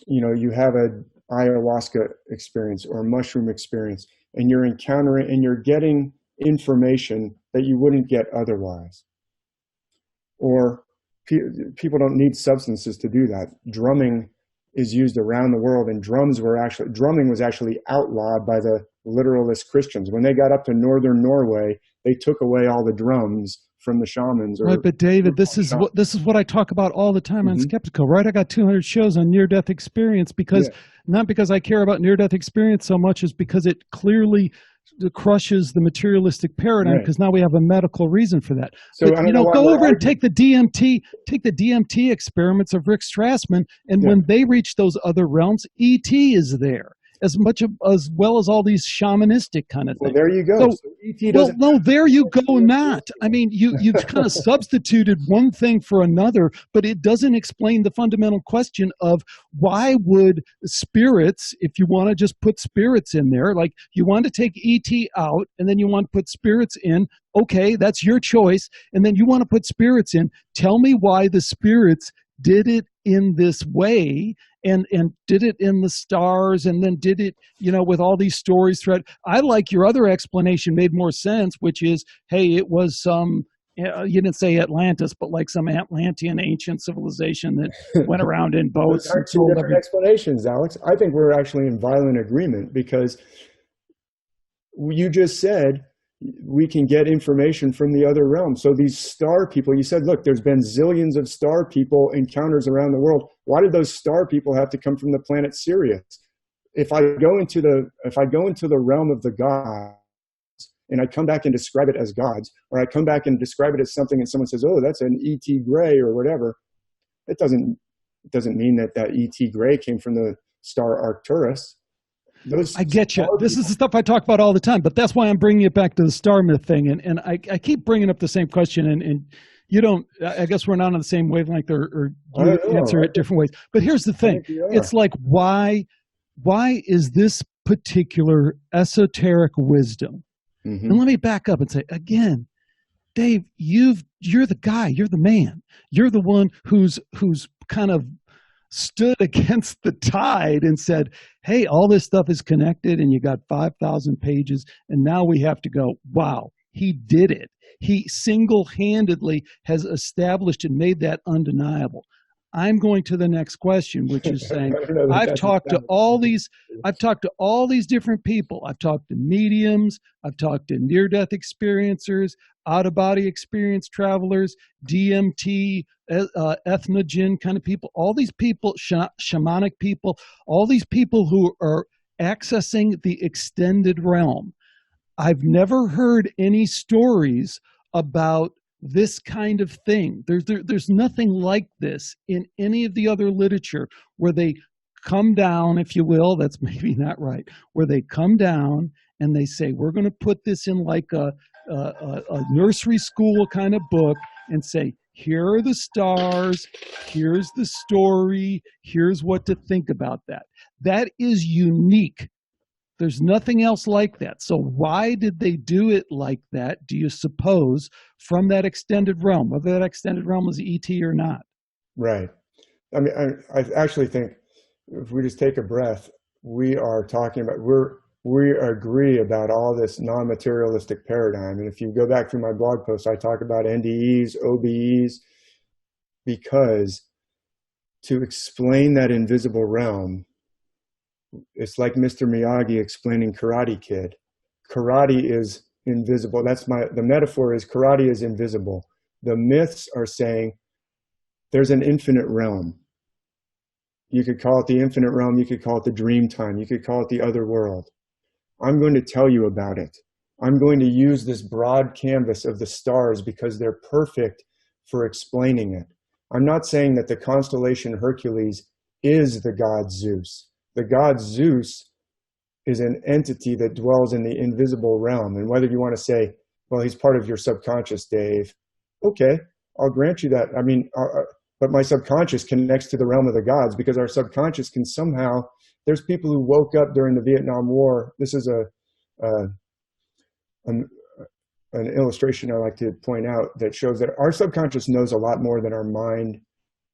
you have a ayahuasca experience or a mushroom experience, and you're encountering and you're getting information that you wouldn't get otherwise. Or people don't need substances to do that. Drumming is used around the world, and drumming was actually outlawed by the literalist Christians. When they got up to northern Norway, they took away all the drums from the shamans. Right, but David, this is what I talk about all the time on Skeptical, right? I got 200 shows on near-death experience because not because I care about near-death experience so much, as because it clearly crushes the materialistic paradigm, because now we have a medical reason for that. So but, go over and take the DMT experiments of Rick Strassman, and when they reach those other realms, ET is there as well as all these shamanistic kind of things. Well, there you go. So ET doesn't. Well, no, there you go. Not. I mean, you kind of substituted one thing for another, but it doesn't explain the fundamental question of why would spirits, if you want to just put spirits in there, like you want to take ET out and then you want to put spirits in. Okay, that's your choice. And then you want to put spirits in. Tell me why the spirits did it in this way and did it in the stars, and then did it, with all these stories thread. I like your other explanation, made more sense, which is, hey, it was some, you didn't say Atlantis, but like some Atlantean ancient civilization that went around in boats. Those are two different explanations, Alex. I think we're actually in violent agreement, because you just said we can get information from the other realm. So these star people, you said, look, there's been zillions of star people encounters around the world. Why did those star people have to come from the planet Sirius? If I go into the realm of the gods and I come back and describe it as gods, or I come back and describe it as something and someone says, oh, that's an ET Gray or whatever, it doesn't mean that ET Gray came from the star Arcturus. I get you. This is the stuff I talk about all the time, but that's why I'm bringing it back to the star myth thing. And I keep bringing up the same question, and you don't, I guess we're not on the same wavelength, or you answer it different ways. But here's the thing. It's like, why is this particular esoteric wisdom? And let me back up and say, again, Dave, you're the guy, you're the man. You're the one who's kind of stood against the tide and said, hey, all this stuff is connected, and you got 5,000 pages, and now we have to go, wow, he did it. He single-handedly has established and made that undeniable. I'm going to the next question, which is saying, I've talked to all these different people. I've talked to mediums, I've talked to near-death experiencers, out-of-body experience travelers, DMT, ethnogen kind of people, all these people, shamanic people, all these people who are accessing the extended realm. I've never heard any stories about this kind of thing. There's nothing like this in any of the other literature, where they come down, if you will, that's maybe not right, where they come down and they say, we're going to put this in like a nursery school kind of book and say, here are the stars, here's the story, here's what to think about that. That is unique. There's nothing else like that. So why did they do it like that, do you suppose, from that extended realm, whether that extended realm was ET or not? Right. I mean, I actually think if we just take a breath, we are talking about, we agree about all this non-materialistic paradigm. And if you go back through my blog post, I talk about NDEs, OBEs, because to explain that invisible realm, it's like Mr. Miyagi explaining Karate Kid. Karate is invisible. The metaphor is karate is invisible. The myths are saying there's an infinite realm. You could call it the infinite realm. You could call it the dream time. You could call it the other world. I'm going to tell you about it. I'm going to use this broad canvas of the stars because they're perfect for explaining it. I'm not saying that the constellation Hercules is the god Zeus. The god Zeus is an entity that dwells in the invisible realm. And whether you want to say, well, he's part of your subconscious, Dave, okay, I'll grant you that. I mean, but my subconscious connects to the realm of the gods because our subconscious can somehow, there's people who woke up during the Vietnam War. This is an illustration I like to point out that shows that our subconscious knows a lot more than our mind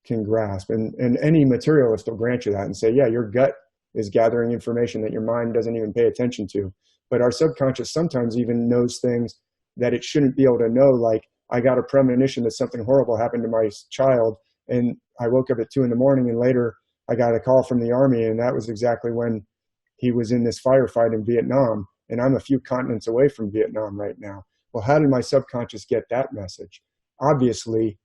can grasp. And any materialist will grant you that and say, yeah, your gut is gathering information that your mind doesn't even pay attention to. But our subconscious sometimes even knows things that it shouldn't be able to know. Like, I got a premonition that something horrible happened to my child, and I woke up at 2 a.m, and later I got a call from the Army, and that was exactly when he was in this firefight in Vietnam, and I'm a few continents away from Vietnam right now. Well, how did my subconscious get that message? Obviously,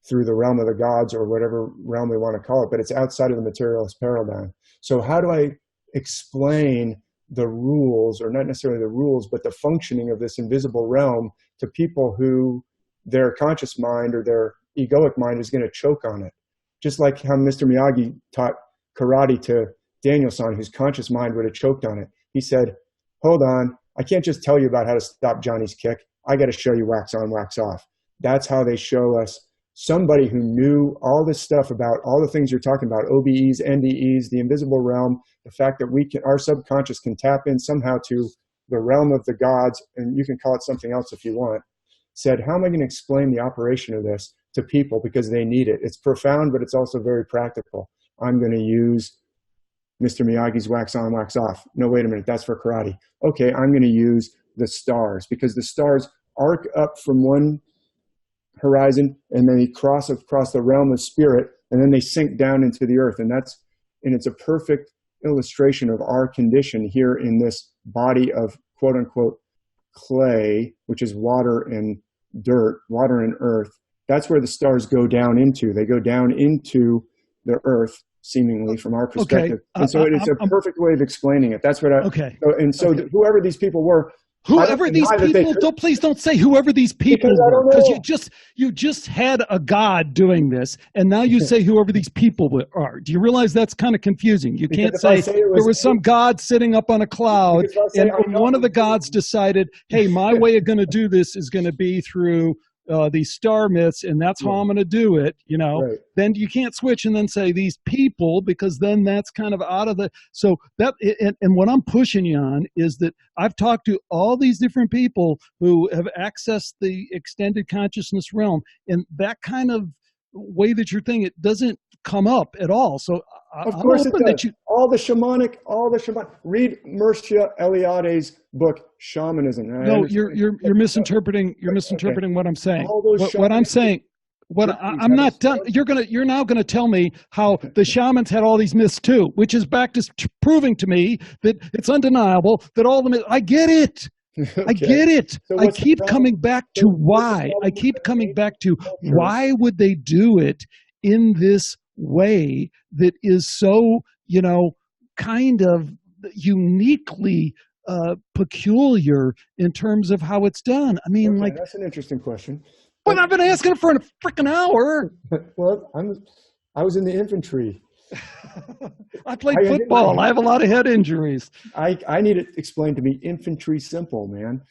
through the realm of the gods, or whatever realm we want to call it, but it's outside of the materialist paradigm. So how do I explain the rules, or not necessarily the rules, but the functioning of this invisible realm to people who their conscious mind or their egoic mind is going to choke on it? Just like how Mr. Miyagi taught karate to Daniel-san, whose conscious mind would have choked on it. He said, hold on, I can't just tell you about how to stop Johnny's kick. I got to show you wax on, wax off. That's how they show us somebody who knew all this stuff about all the things you're talking about, OBEs, NDEs, the invisible realm, the fact that our subconscious can tap in somehow to the realm of the gods, and you can call it something else if you want, said, how am I going to explain the operation of this to people because they need it? It's profound, but it's also very practical. I'm going to use Mr. Miyagi's wax on, wax off. No, wait a minute, that's for karate. Okay, I'm going to use the stars because the stars arc up from one horizon and then they cross across the realm of spirit and then they sink down into the earth. And it's a perfect illustration of our condition here in this body of quote unquote clay, which is water and dirt, water and earth. That's where the stars go down into. They go down into the earth, seemingly from our perspective. Okay. And so it's a perfect way of explaining it. That's what whoever these people were, whoever these people, please don't say whoever these people were, because you just had a god doing this, and now you say whoever these people are. Do you realize that's kind of confusing? You can't say there was some god sitting up on a cloud, and one of the gods decided, hey, my way of going to do this is going to be through these star myths, and that's how I'm going to do it, right. Then you can't switch and then say these people, because then that's kind of out of the, so that, and what I'm pushing you on is that I've talked to all these different people who have accessed the extended consciousness realm, and that kind of way that you're thinking, it doesn't come up at all. So of course it does. All the shamanic, read Mircea Eliade's book, Shamanism. No, you're misinterpreting. You're misinterpreting what I'm saying. What I'm saying, I'm not done. You're now gonna tell me how the shamans had all these myths too, which is back to proving to me that it's undeniable that all the myths. I get it. Okay. I get it. So I keep coming back to why. I keep coming back to why would they do it in this way that is so, kind of uniquely peculiar in terms of how it's done. I mean, that's an interesting question. But I've been asking it for a freaking hour. Well, I was in the infantry. I played football. I have a lot of head injuries. I need it explained to me infantry simple, man.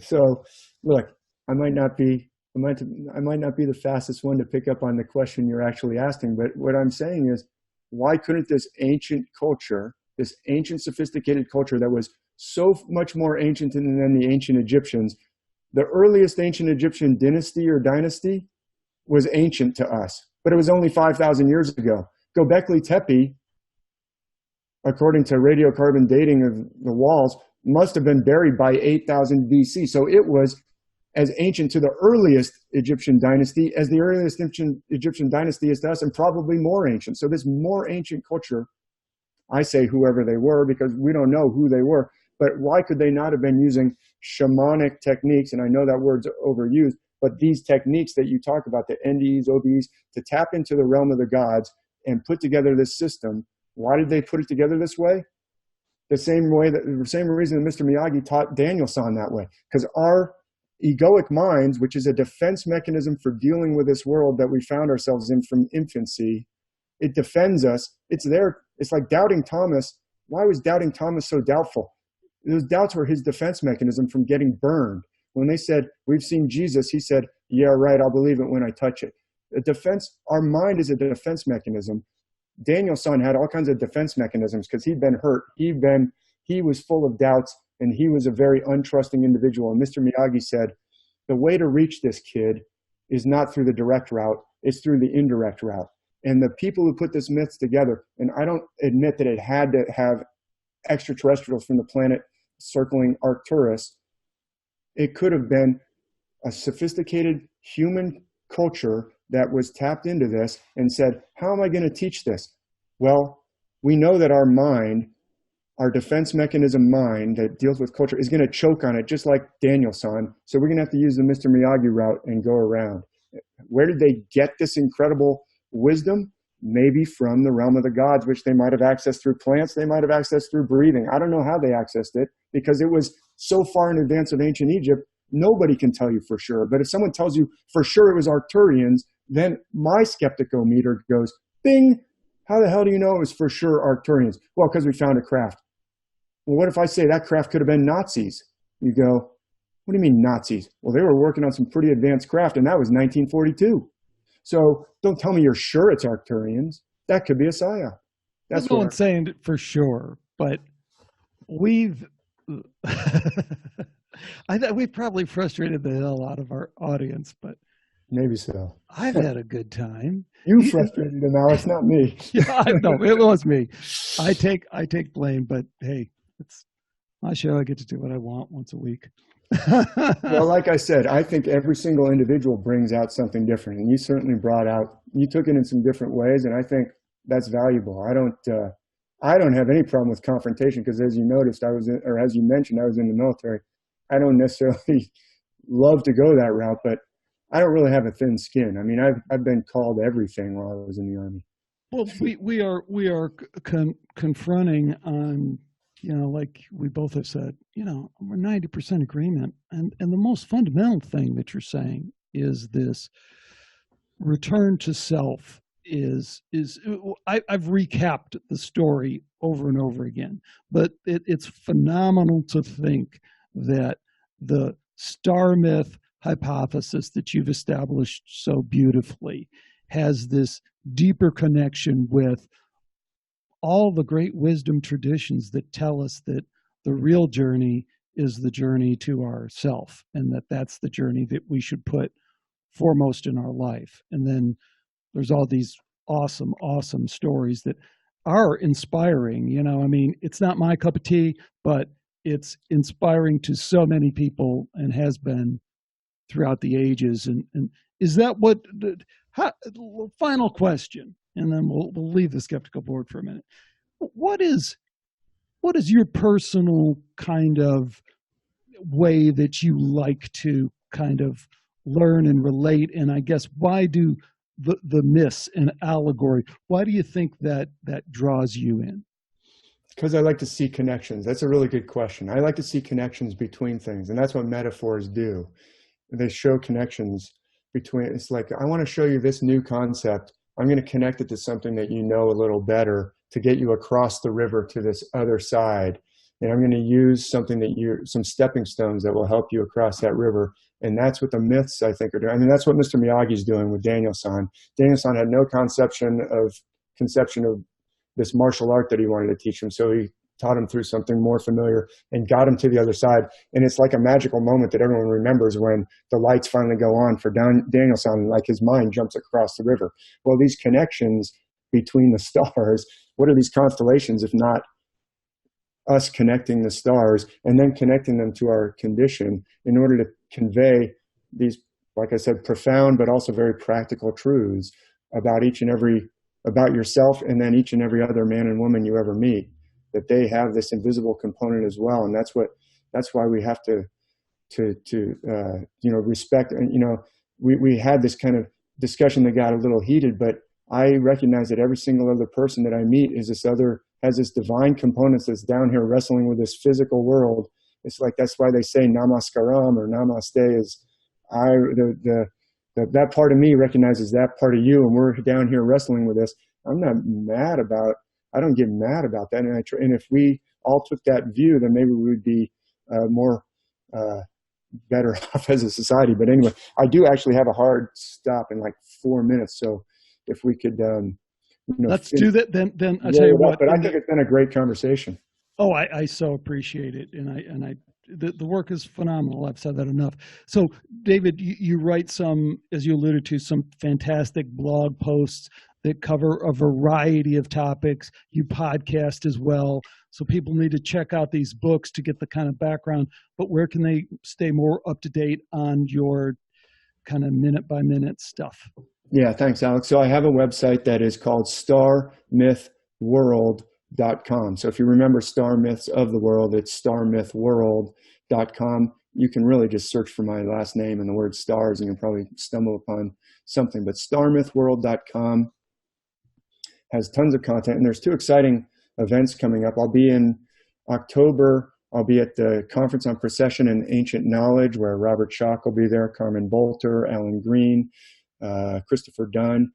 So look, I might not be the fastest one to pick up on the question you're actually asking, but what I'm saying is, why couldn't this ancient culture, this ancient sophisticated culture that was so much more ancient than the ancient Egyptians, the earliest ancient Egyptian dynasty or dynasty was ancient to us, but it was only 5,000 years ago. Göbekli Tepe, according to radiocarbon dating of the walls, must have been buried by 8,000 BC. So it was as ancient to the earliest Egyptian dynasty as the earliest Egyptian dynasty is to us, and probably more ancient. So this more ancient culture, I say whoever they were because we don't know who they were, but why could they not have been using shamanic techniques? And I know that word's overused, but these techniques that you talk about, the NDEs, OBEs, to tap into the realm of the gods and put together this system. Why did they put it together this way? The same reason that Mr. Miyagi taught Daniel-san that way, because our egoic minds, which is a defense mechanism for dealing with this world that we found ourselves in from infancy, it defends us. It's there. It's like doubting Thomas. Why was doubting Thomas so doubtful? Those doubts were his defense mechanism from getting burned. When they said, we've seen Jesus, he said, yeah, right, I'll believe it when I touch it. The defense, our mind is a defense mechanism. Daniel-san had all kinds of defense mechanisms because he'd been hurt. He was full of doubts, and he was a very untrusting individual. And Mr. Miyagi said, the way to reach this kid is not through the direct route, it's through the indirect route. And the people who put this myth together, and I don't admit that it had to have extraterrestrials from the planet circling Arcturus, it could have been a sophisticated human culture that was tapped into this and said, how am I going to teach this? Well, we know that our mind, our defense mechanism mind that deals with culture, is going to choke on it, just like Daniel-san. So we're going to have to use the Mr. Miyagi route and go around. Where did they get this incredible wisdom? Maybe from the realm of the gods, which they might have accessed through plants, they might have accessed through breathing. I don't know how they accessed it, because it was so far in advance of ancient Egypt, nobody can tell you for sure. But if someone tells you for sure it was Arcturians, then my skepticometer goes, bing, how the hell do you know it was for sure Arcturians? Well, because we found a craft. Well, what if I say that craft could have been Nazis? You go, what do you mean Nazis? Well, they were working on some pretty advanced craft, and that was 1942. So don't tell me you're sure it's Arcturians. That could be a psyop. That's what I'm saying for sure, but we've we've probably frustrated the hell out of our audience, but maybe so. I've had a good time. You frustrated them, Alex, not me. Yeah, no, it was me. I take blame, but hey, it's my show. I get to do what I want once a week. Well, like I said, I think every single individual brings out something different, and you certainly you took it in some different ways, and I think that's valuable. I don't have any problem with confrontation, because as you noticed, as you mentioned, I was in the military. I don't necessarily love to go that route, but I don't really have a thin skin. I mean, I've been called everything while I was in the Army. Well, we are confronting on, like we both have said, we're 90% agreement. And the most fundamental thing that you're saying is this return to self I've recapped the story over and over again, but it's phenomenal to think that the star myth hypothesis that you've established so beautifully has this deeper connection with all the great wisdom traditions that tell us that the real journey is the journey to ourself, and that's the journey that we should put foremost in our life. And then there's all these awesome stories that are inspiring. I mean, it's not my cup of tea, but it's inspiring to so many people and has been throughout the ages. And is that final question, and then we'll leave the skeptical board for a minute. What is your personal kind of way that you like to kind of learn and relate? And I guess, why do the myths and allegory, why do you think that draws you in? Because I like to see connections. That's a really good question. I like to see connections between things, and that's what metaphors do. They show connections between. It's like, I want to show you this new concept. I'm going to connect it to something that you know a little better to get you across the river to this other side. And I'm going to use some stepping stones that will help you across that river. And that's what the myths, I think, are doing. I mean, that's what Mr. Miyagi's doing with Daniel-san. Daniel-san had no conception of this martial art that he wanted to teach him. So he taught him through something more familiar and got him to the other side. And it's like a magical moment that everyone remembers when the lights finally go on for Daniel-san, like his mind jumps across the river. Well, these connections between the stars, what are these constellations if not us connecting the stars and then connecting them to our condition in order to convey these, like I said, profound but also very practical truths about about yourself, and then each and every other man and woman you ever meet, that they have this invisible component as well. And that's why we have to respect. And we had this kind of discussion that got a little heated, but I recognize that every single other person that I meet is this other has this divine component that's down here wrestling with this physical world. It's like, that's why they say namaskaram or namaste is that part of me recognizes that part of you, and we're down here wrestling with this. I don't get mad about that. And if we all took that view, then maybe we would be more better off as a society. But anyway, I do actually have a hard stop in like 4 minutes. So if we could, let's do that. Then I'll tell you what. But I think it's been a great conversation. Oh, I so appreciate it. The work is phenomenal. I've said that enough. So, David, you write some, as you alluded to, some fantastic blog posts that cover a variety of topics. You podcast as well. So people need to check out these books to get the kind of background. But where can they stay more up to date on your kind of minute by minute stuff? Yeah, thanks, Alex. So I have a website that is called starmythworld.com. So if you remember Star Myths of the World, it's starmythworld.com. You can really just search for my last name and the word stars, and you'll probably stumble upon something. But starmythworld.com has tons of content, and there's 2 exciting events coming up. I'll be in October. I'll be at the Conference on Precession and Ancient Knowledge, where Robert Schock will be there, Carmen Bolter, Alan Green, Christopher Dunn,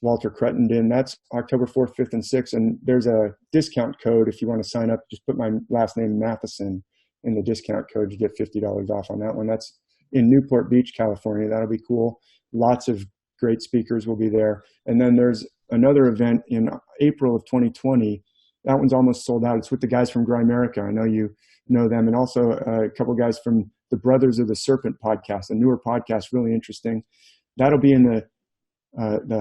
Walter Cruttenden. That's October 4th, 5th, and 6th. And there's a discount code if you want to sign up. Just put my last name, Mathisen, in the discount code. You get $50 off on that one. That's in Newport Beach, California. That'll be cool. Lots of great speakers will be there. And then there's another event in April of 2020. That one's almost sold out. It's with the guys from Grimerica. I know you know them. And also a couple guys from the Brothers of the Serpent podcast, a newer podcast, really interesting. That'll be in the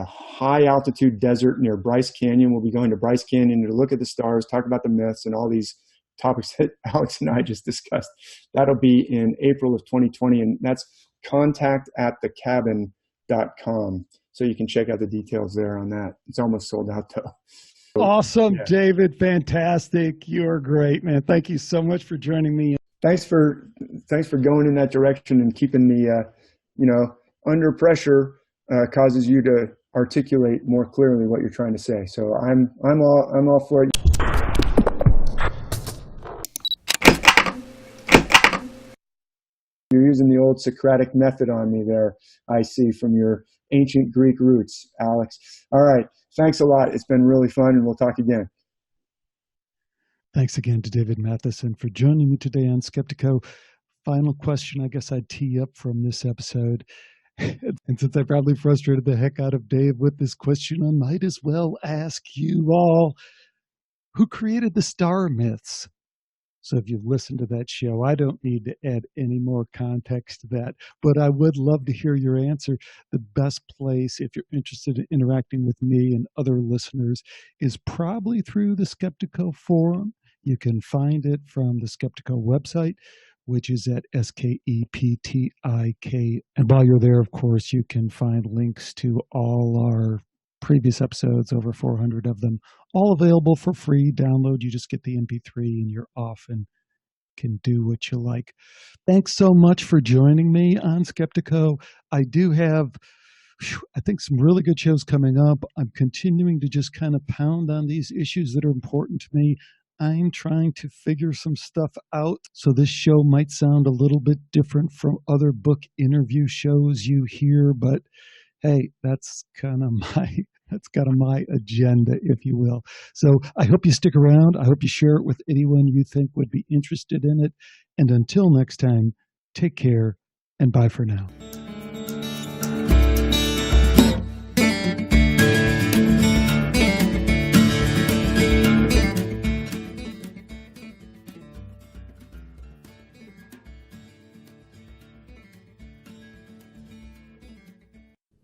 high altitude desert near Bryce Canyon. We'll be going to Bryce Canyon to look at the stars, talk about the myths and all these topics that Alex and I just discussed. That'll be in April of 2020, and that's contactatthecabin.com. So you can check out the details there on that. It's almost sold out though. Awesome, yeah. David, fantastic. You're great, man. Thank you so much for joining me. Thanks for going in that direction and keeping me, under pressure causes you to articulate more clearly what you're trying to say. So I'm all for it. You're using the old Socratic method on me there, I see, from your ancient Greek roots, Alex. All right. Thanks a lot. It's been really fun, and we'll talk again. Thanks again to David Mathisen for joining me today on Skeptico. Final question I guess I'd tee up from this episode. And since I probably frustrated the heck out of Dave with this question, I might as well ask you all, who created the star myths? So if you've listened to that show, I don't need to add any more context to that, but I would love to hear your answer. The best place, if you're interested in interacting with me and other listeners, is probably through the Skeptico forum. You can find it from the Skeptico website, which is at SKEPTIK. And while you're there, of course, you can find links to all our previous episodes, over 400 of them, all available for free download. You just get the MP3 and you're off and can do what you like. Thanks so much for joining me on Skeptico. I do have, I think, some really good shows coming up. I'm continuing to just kind of pound on these issues that are important to me. I'm trying to figure some stuff out. So this show might sound a little bit different from other book interview shows you hear, but hey, that's kind of my agenda, if you will. So I hope you stick around. I hope you share it with anyone you think would be interested in it. And until next time, take care and bye for now.